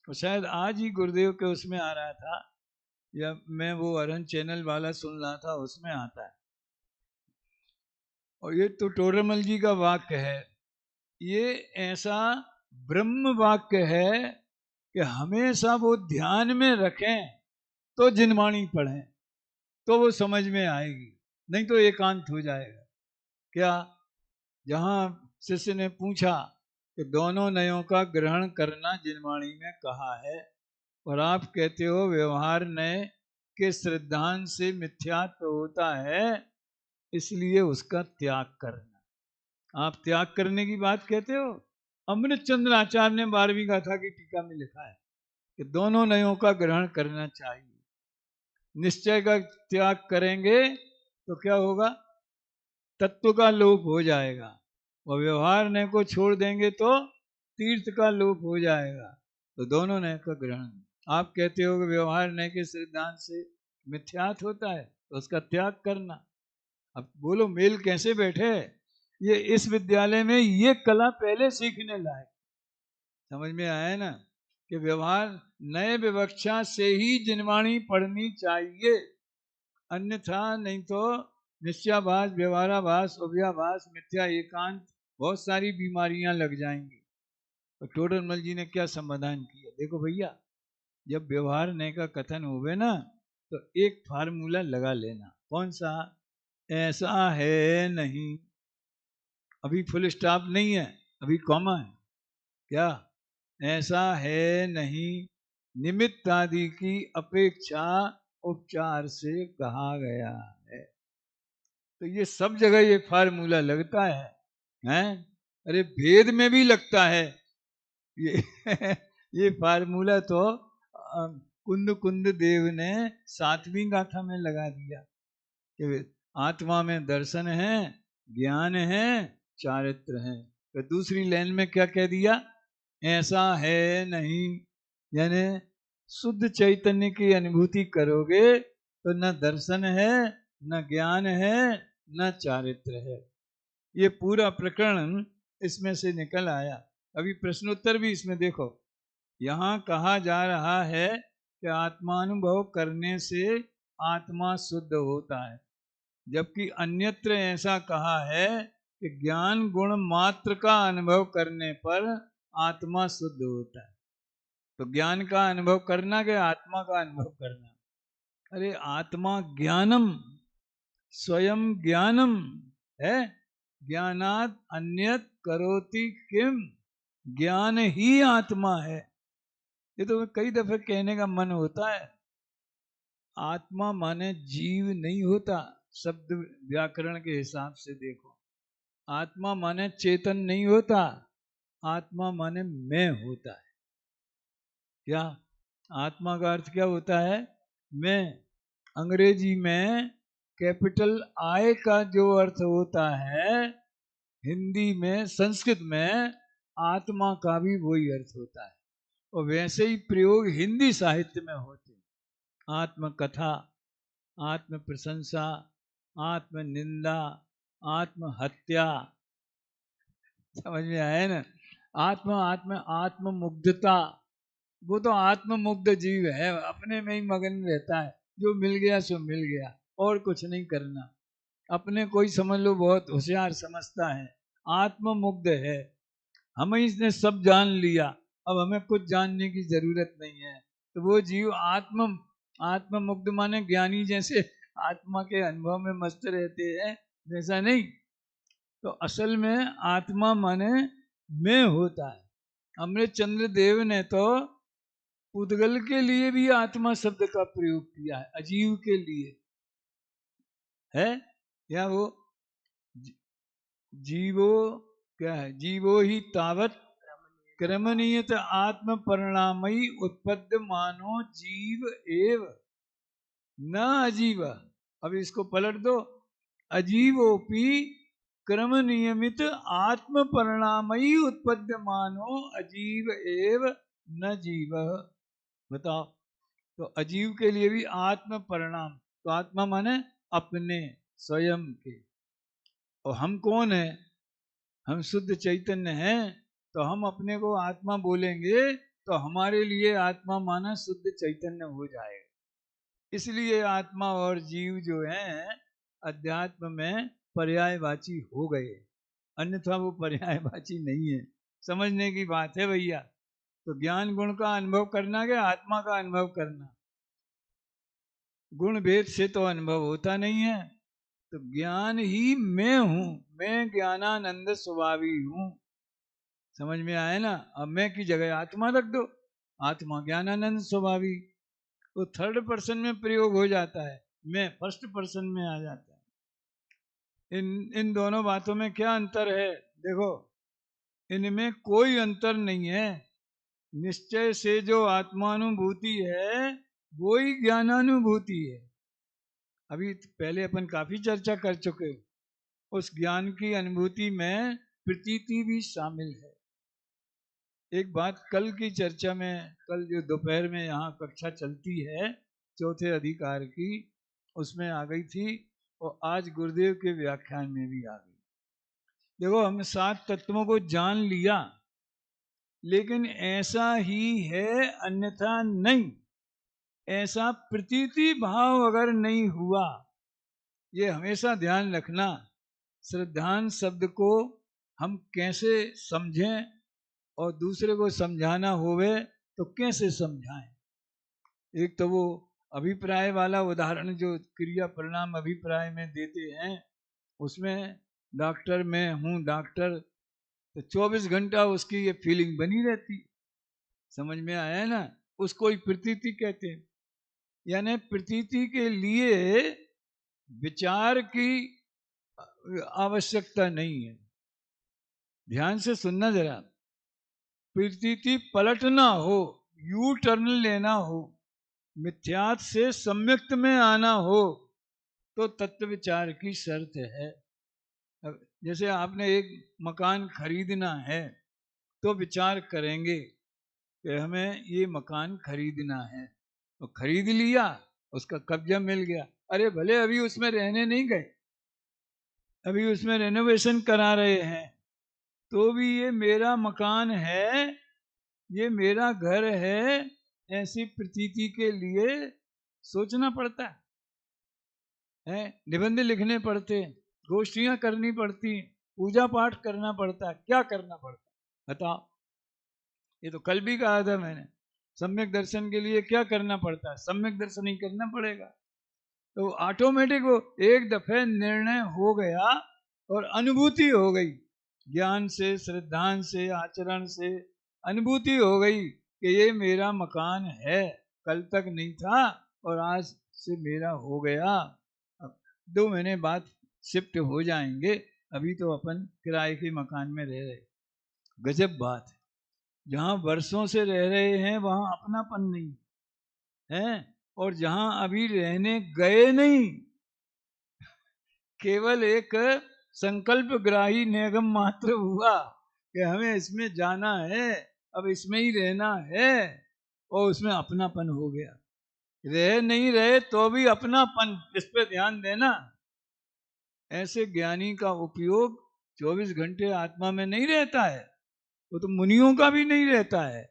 और शायद आज ही गुरुदेव के उसमें आ रहा था, या मैं वो अरहन चैनल वाला सुन रहा था, उसमें आता है। और ये तो टोडरमल जी का वाक्य है। ये ऐसा ब्रह्म वाक्य है कि हमेशा वो ध्यान में रखें तो जिनवाणी पढ़ें, तो वो समझ में आएगी, नहीं तो एकांत हो जाएगा। क्या? जहां शिष्य ने पूछा कि दोनों नयों का ग्रहण करना जिनवाणी में कहा है, और आप कहते हो व्यवहार नय के श्रद्धांत से मिथ्यात्व होता है, इसलिए उसका त्याग करना। आप त्याग करने की बात कहते हो? अमृत चंद्र आचार्य ने 12वीं गाथा की टीका में लिखा है कि दोनों नयों का ग्रहण करना चाहिए। निश्चय का त्याग करेंगे तो क्या होगा? तत्व का लोप हो जाएगा। और व्यवहार नय को छोड़ देंगे तो तीर्थ का लोप हो जाएगा। तो दोनों नय का ग्रहण। आप कहते हो कि व्यवहार नय के सिद्धांत से मिथ्यात होता है, तो उसका त्याग करना। अब बोलो मेल कैसे बैठे? ये इस विद्यालय में ये कला पहले सीखने लायक। समझ में आया ना कि व्यवहार नए विवक्षा से ही जिनवाणी पढ़नी चाहिए, अन्यथा नहीं तो निश्चयाभास, व्यवहाराभास, अव्याभास, मिथ्या एकांत, बहुत सारी बीमारियां लग जाएंगी। तो टोडरमल जी ने क्या समाधान किया? देखो भैया, जब व्यवहार नहीं का कथन होवे ना, तो एक फार्मूला लगा लेना। कौन सा? ऐसा है नहीं, अभी फुल स्टॉप नहीं है, अभी कॉमा है। क्या? ऐसा है नहीं, निमित्त आदि की अपेक्षा उपचार से कहा गया है। तो ये सब जगह ये फार्मूला लगता है, हैं? अरे भेद में भी लगता है ये ये फार्मूला तो कुंद कुंद देव ने 7वीं गाथा में लगा दिया कि आत्मा में दर्शन है, ज्ञान है, चारित्र है। तो दूसरी लाइन में क्या कह दिया? ऐसा है नहीं, यानी शुद्ध चैतन्य की अनुभूति करोगे तो न दर्शन है, न ज्ञान है, न चारित्र है। ये पूरा प्रकरण इसमें से निकल आया। अभी प्रश्नोत्तर भी इसमें देखो, यहाँ कहा जा रहा है कि आत्मानुभव करने से आत्मा शुद्ध होता है, जबकि अन्यत्र ऐसा कहा है कि ज्ञान गुण मात्र का अनुभव करने पर आत्मा शुद्ध होता है। तो ज्ञान का अनुभव करना कि आत्मा का अनुभव करना? अरे आत्मा ज्ञानम, स्वयं ज्ञानम है। ज्ञानात अन्यत करोति किम, ज्ञान ही आत्मा है। ये तो कई दफे कहने का मन होता है। आत्मा माने जीव नहीं होता, शब्द व्याकरण के हिसाब से देखो। आत्मा माने चेतन नहीं होता, आत्मा माने मैं होता है। क्या? आत्मा का अर्थ क्या होता है? मैं। अंग्रेजी में कैपिटल आई का जो अर्थ होता है, हिंदी में, संस्कृत में आत्मा का भी वही अर्थ होता है। और वैसे ही प्रयोग हिंदी साहित्य में होते हैं। आत्मकथा, आत्म प्रशंसा, आत्म निंदा, आत्महत्या। समझ में आया ना? आत्म मुग्धता, वो तो आत्ममुग्ध जीव है, अपने में ही मगन रहता है। जो मिल गया सो मिल गया, और कुछ नहीं करना। अपने कोई समझ लो बहुत होशियार समझता है, आत्ममुग्ध है। हमें इसने सब जान लिया, अब हमें कुछ जानने की जरूरत नहीं है। तो वो जीव आत्ममुग्ध माने ज्ञानी जैसे आत्मा के अनुभव में मस्त रहते हैं, वैसा नहीं। तो असल में आत्मा माने मैं होता है। अमृत चंद्र देव ने तो उद्गल के लिए भी आत्मा शब्द का प्रयोग किया है, अजीव के लिए है। या वो जीवो, क्या है? जीवो ही तावत क्रमनीयत आत्म परिणामयी उत्पद्य मानो जीव एव न अजीव। अब इसको पलट दो, अजीवोपि क्रम नियमित आत्म परिणामयी उत्पद्य मानो अजीव एव न जीव। बताओ, तो अजीव के लिए भी आत्म परिणाम। तो आत्मा माने अपने स्वयं के। और हम कौन है? हम शुद्ध चैतन्य हैं। तो हम अपने को आत्मा बोलेंगे तो हमारे लिए आत्मा माना शुद्ध चैतन्य हो जाएगा। इसलिए आत्मा और जीव जो हैं अध्यात्म में पर्यायवाची हो गए, अन्यथा वो पर्यायवाची नहीं है। समझने की बात है भैया। तो ज्ञान गुण का अनुभव करना कि आत्मा का अनुभव करना? गुण भेद से तो अनुभव होता नहीं है। तो ज्ञान ही मैं हूं, मैं ज्ञानानंद स्वभावी हूं। समझ में आया ना? अब मैं की जगह आत्मा रख दो, आत्मा ज्ञानानंद स्वभावी। तो थर्ड पर्सन में प्रयोग हो जाता है, मैं फर्स्ट पर्सन में आ जाता है। इन दोनों बातों में क्या अंतर है? देखो, इनमें कोई अंतर नहीं है। निश्चय से जो आत्मानुभूति है वो ही ज्ञानानुभूति है। अभी पहले अपन काफी चर्चा कर चुके। उस ज्ञान की अनुभूति में प्रतीति भी शामिल है। एक बात कल की चर्चा में, कल जो दोपहर में यहाँ कक्षा चलती है चौथे अधिकार की, उसमें आ गई थी, और आज गुरुदेव के व्याख्यान में भी आ गई। देखो, हम 7 तत्वों को जान लिया, लेकिन ऐसा ही है अन्यथा नहीं। ऐसा प्रतीति भाव अगर नहीं हुआ ये हमेशा ध्यान रखना, श्रद्धांत शब्द को हम कैसे समझें और दूसरे को समझाना होवे तो कैसे समझाएं। एक तो वो अभिप्राय वाला उदाहरण जो क्रिया परिणाम अभिप्राय में देते हैं, उसमें डॉक्टर मैं हूँ डॉक्टर, तो 24 घंटा उसकी ये फीलिंग बनी रहती। समझ में आया ना? उसको ही प्रतीति कहते हैं। यानी प्रतीति के लिए विचार की आवश्यकता नहीं है। ध्यान से सुनना जरा। प्रतीति पलटना हो, यू टर्न लेना हो, मिथ्यात् से सम्यक्त में आना हो, तो तत्व विचार की शर्त है। अब जैसे आपने एक मकान खरीदना है तो विचार करेंगे कि हमें ये मकान खरीदना है, तो खरीद लिया, उसका कब्जा मिल गया। अरे भले अभी उसमें रहने नहीं गए, अभी उसमें रेनोवेशन करा रहे हैं, तो भी ये मेरा मकान है, ये मेरा घर है, ऐसी प्रतीति के लिए सोचना पड़ता है, निबंध लिखने पड़ते, गोष्ठियां करनी पड़ती, पूजा पाठ करना पड़ता। क्या करना पड़ता बताओ? ये तो कल भी कहा था मैंने, सम्यक दर्शन के लिए क्या करना पड़ता है? सम्यक दर्शन ही करना पड़ेगा। तो ऑटोमेटिक वो एक दफे निर्णय हो गया और अनुभूति हो गई, ज्ञान से, श्रद्धांत से, आचरण से अनुभूति हो गई कि ये मेरा मकान है, कल तक नहीं था और आज से मेरा हो गया। अब 2 महीने बाद शिफ्ट हो जाएंगे, अभी तो अपन किराए के मकान में रह रहे। गजब बात है। जहां वर्षों से रह रहे हैं वहां अपनापन नहीं है, और जहां अभी रहने गए नहीं, केवल एक संकल्प ग्राही निगम मात्र हुआ कि हमें इसमें जाना है, अब इसमें ही रहना है, और उसमें अपनापन हो गया। रह नहीं रहे तो भी अपनापन, इस पे ध्यान देना। ऐसे ज्ञानी का उपयोग 24 घंटे आत्मा में नहीं रहता है, वो तो मुनियों का भी नहीं रहता है,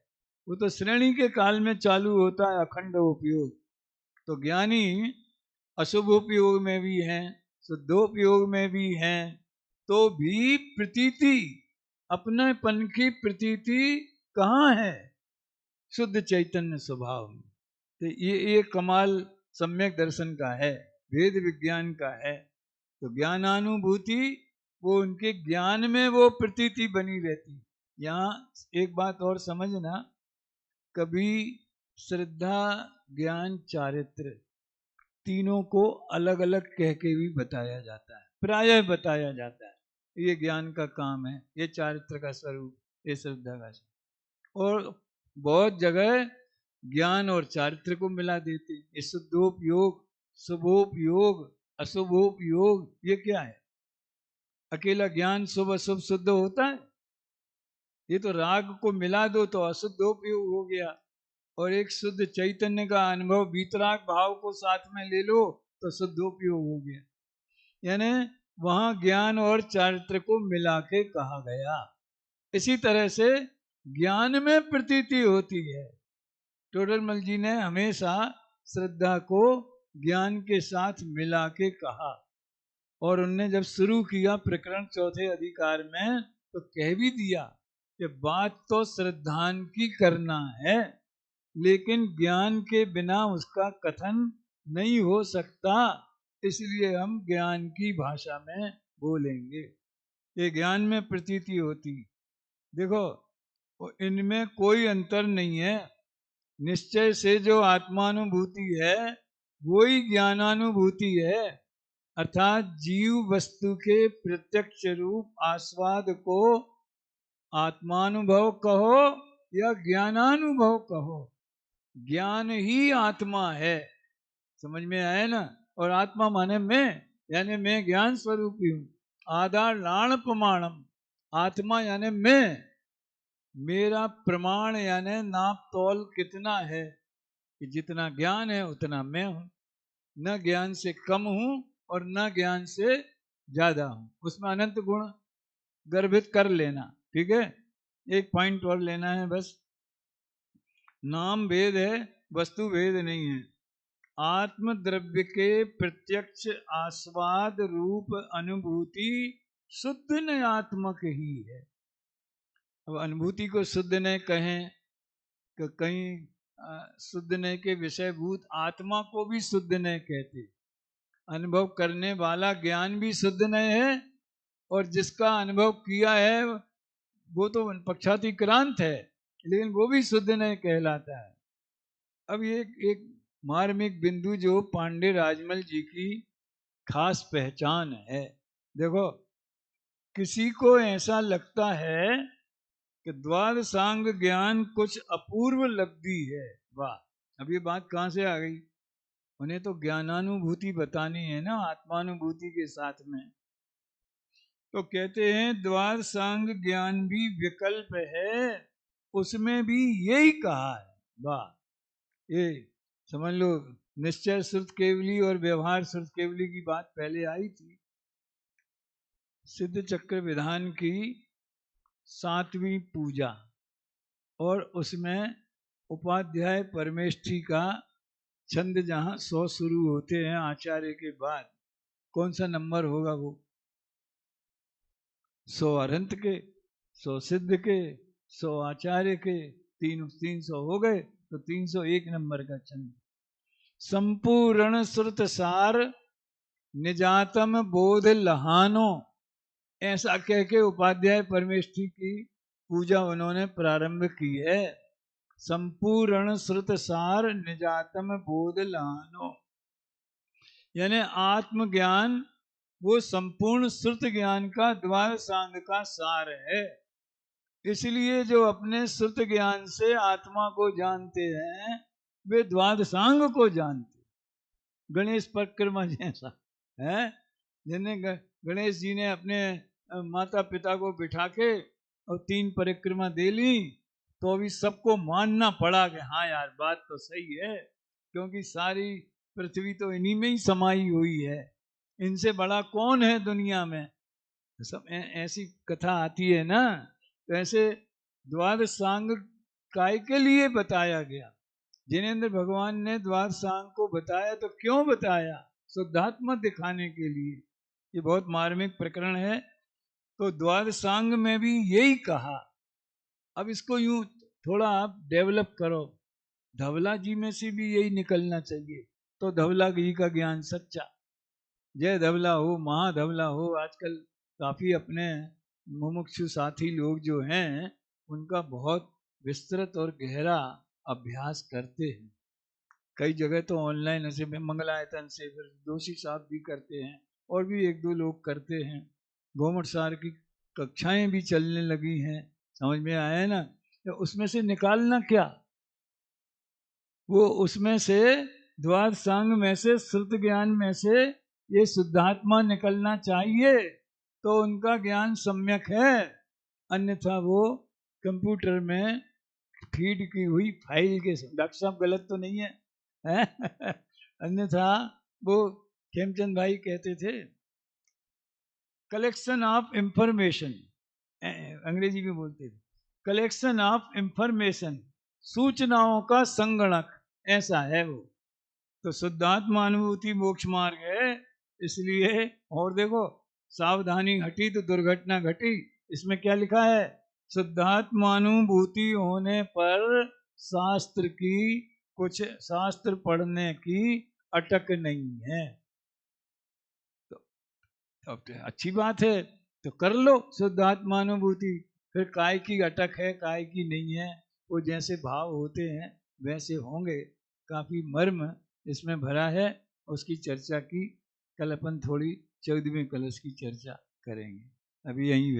वो तो श्रेणी के काल में चालू होता है अखंड उपयोग। तो ज्ञानी अशुभ उपयोग में भी हैं, शुद्धोपयोग में भी हैं, तो भी प्रतीति, अपनेपन की प्रतीति कहाँ है? शुद्ध चैतन्य स्वभाव में। तो ये कमाल सम्यक दर्शन का है, वेद विज्ञान का है। तो ज्ञानानुभूति, वो उनके ज्ञान में वो प्रतीति बनी रहती। यहाँ एक बात और समझना, कभी श्रद्धा, ज्ञान, चारित्र तीनों को अलग अलग कह के भी बताया जाता है, प्रायः बताया जाता है। ये ज्ञान का काम है, ये चारित्र का स्वरूप, ये श्रद्धा का स्वरूप। और बहुत जगह ज्ञान और चारित्र को मिला देते। ये शुद्धोपयोग, शुभोपयोग, अशुभोपयोग, ये क्या है? अकेला ज्ञान शुभ अशुभ शुद्ध होता है? ये तो राग को मिला दो तो अशुद्धोपयोग हो गया, और एक शुद्ध चैतन्य का अनुभव वीतराग भाव को साथ में ले लो तो शुद्धोपयोग हो गया। यानी वहां ज्ञान और चारित्र को मिला के कहा गया। इसी तरह से ज्ञान में प्रतीति होती है। टोडरमल जी ने हमेशा श्रद्धा को ज्ञान के साथ मिला के कहा, और उनने जब शुरू किया प्रकरण 4थे अधिकार में, तो कह भी दिया कि बात तो श्रद्धान की करना है, लेकिन ज्ञान के बिना उसका कथन नहीं हो सकता, इसलिए हम ज्ञान की भाषा में बोलेंगे। ये ज्ञान में प्रतीति होती। देखो, इनमें कोई अंतर नहीं है। निश्चय से जो आत्मानुभूति है वही ज्ञानानुभूति है, अर्थात जीव वस्तु के प्रत्यक्ष रूप आस्वाद को आत्मानुभव कहो या ज्ञानानुभव कहो, ज्ञान ही आत्मा है। समझ में आया ना? और आत्मा माने मैं, यानी मैं ज्ञान स्वरूपी हूं। आधार लाण प्रमाणम, आत्मा यानी मैं, मेरा प्रमाण यानी नाप तौल कितना है कि जितना ज्ञान है उतना मैं हूं। न ज्ञान से कम हूं और न ज्ञान से ज्यादा हूं। उसमें अनंत गुण गर्भित कर लेना। ठीक है, एक पॉइंट और लेना है बस। नाम भेद है, वस्तु भेद नहीं है। आत्म द्रव्य के प्रत्यक्ष आस्वाद रूप अनुभूति शुद्ध नयात्मक ही है। अब अनुभूति को शुद्ध न कहें कि कहीं शुद्ध न के विषयभूत आत्मा को भी शुद्ध न कहते। अनुभव करने वाला ज्ञान भी शुद्ध न है, और जिसका अनुभव किया है वो तो पक्षातिक्रांत है, लेकिन वो भी शुद्ध न कहलाता है। अब ये एक मार्मिक बिंदु जो पांडे राजमल जी की खास पहचान है। देखो, किसी को ऐसा लगता है कि द्वादशांग ज्ञान कुछ अपूर्व लब्धि है। वाह, अब ये बात कहाँ से आ गई? उन्हें तो ज्ञानानुभूति बतानी है ना, आत्मानुभूति के साथ में। तो कहते हैं द्वादशांग ज्ञान भी विकल्प है, उसमें भी यही कहा है। वाह, ये समझ लो, निश्चय श्रुत केवली और व्यवहार श्रुत केवली की बात पहले आई थी। सिद्ध चक्र विधान की 7वीं पूजा, और उसमें उपाध्याय परमेष्ठी का छंद जहाँ 100 शुरू होते हैं आचार्य के बाद, कौन सा नंबर होगा वो? 100 अरंत के, 100 सिद्ध के, 100 आचार्य के, 300 हो गए, तो 301 नंबर का छंद। संपूर्ण श्रुत सार निजातम बोध लहानो, ऐसा कह के उपाध्याय परमेष्ठी की पूजा उन्होंने प्रारंभ की है। संपूर्ण श्रुत सार निजातम बोध लहानो, यानी आत्मज्ञान वो संपूर्ण श्रुत ज्ञान का द्वादशांग का सार है। इसलिए जो अपने श्रुत ज्ञान से आत्मा को जानते हैं वे द्वादशांग को जानते। गणेश परिक्रमा जैसा है, जिन्हें गणेश जी ने अपने माता पिता को बिठा के और 3 परिक्रमा दे ली, तो अभी सबको मानना पड़ा कि हाँ यार बात तो सही है, क्योंकि सारी पृथ्वी तो इन्हीं में ही समाई हुई है, इनसे बड़ा कौन है दुनिया में। सब ऐसी कथा आती है ना। तो ऐसे द्वादशांग काय के लिए बताया गया? जिनेंद्र भगवान ने द्वादशांग को बताया तो क्यों बताया? शुद्धात्मा दिखाने के लिए। ये बहुत मार्मिक प्रकरण है। तो द्वादशांग में भी यही कहा। अब इसको यूं थोड़ा आप डेवलप करो, धवला जी में से भी यही निकलना चाहिए, तो धवला जी का ज्ञान सच्चा। जय धवला हो, महाधवला हो। आजकल काफी अपने मुमुक्षु साथी लोग जो हैं उनका बहुत विस्तृत और गहरा अभ्यास करते हैं। कई जगह तो ऑनलाइन ऐसे में मंगलायतन से फिर जोशी साहब भी करते हैं, और भी 1-2 लोग करते हैं। घूमट सार की कक्षाएं भी चलने लगी हैं, समझ में आया ना। तो उसमें से निकालना क्या, वो उसमें से द्वादशांग में से श्रुत ज्ञान में से ये शुद्धात्मा निकलना चाहिए, तो उनका ज्ञान सम्यक है। अन्यथा वो कंप्यूटर में फीड की हुई फाइल के, डॉक्टर साहब गलत तो नहीं है, अन्यथा वो खेमचंद भाई कहते थे कलेक्शन ऑफ इंफॉर्मेशन, अंग्रेजी में बोलते थे कलेक्शन ऑफ इंफॉर्मेशन, सूचनाओं का संगणक, ऐसा है वो। तो शुद्धात्मा अनुभूति मोक्ष मार्ग है। इसलिए, और देखो, सावधानी हटी तो दुर्घटना घटी। इसमें क्या लिखा है? शुद्धात्मानुभूति होने पर शास्त्र की, कुछ शास्त्र पढ़ने की अटक नहीं है। तो अच्छी बात है, तो कर लो शुद्धात्मानुभूति। फिर काय की अटक है, काय की नहीं है, वो जैसे भाव होते हैं वैसे होंगे। काफी मर्म इसमें भरा है, उसकी चर्चा की कल अपन थोड़ी 14वें कलश की चर्चा करेंगे। अभी यहीं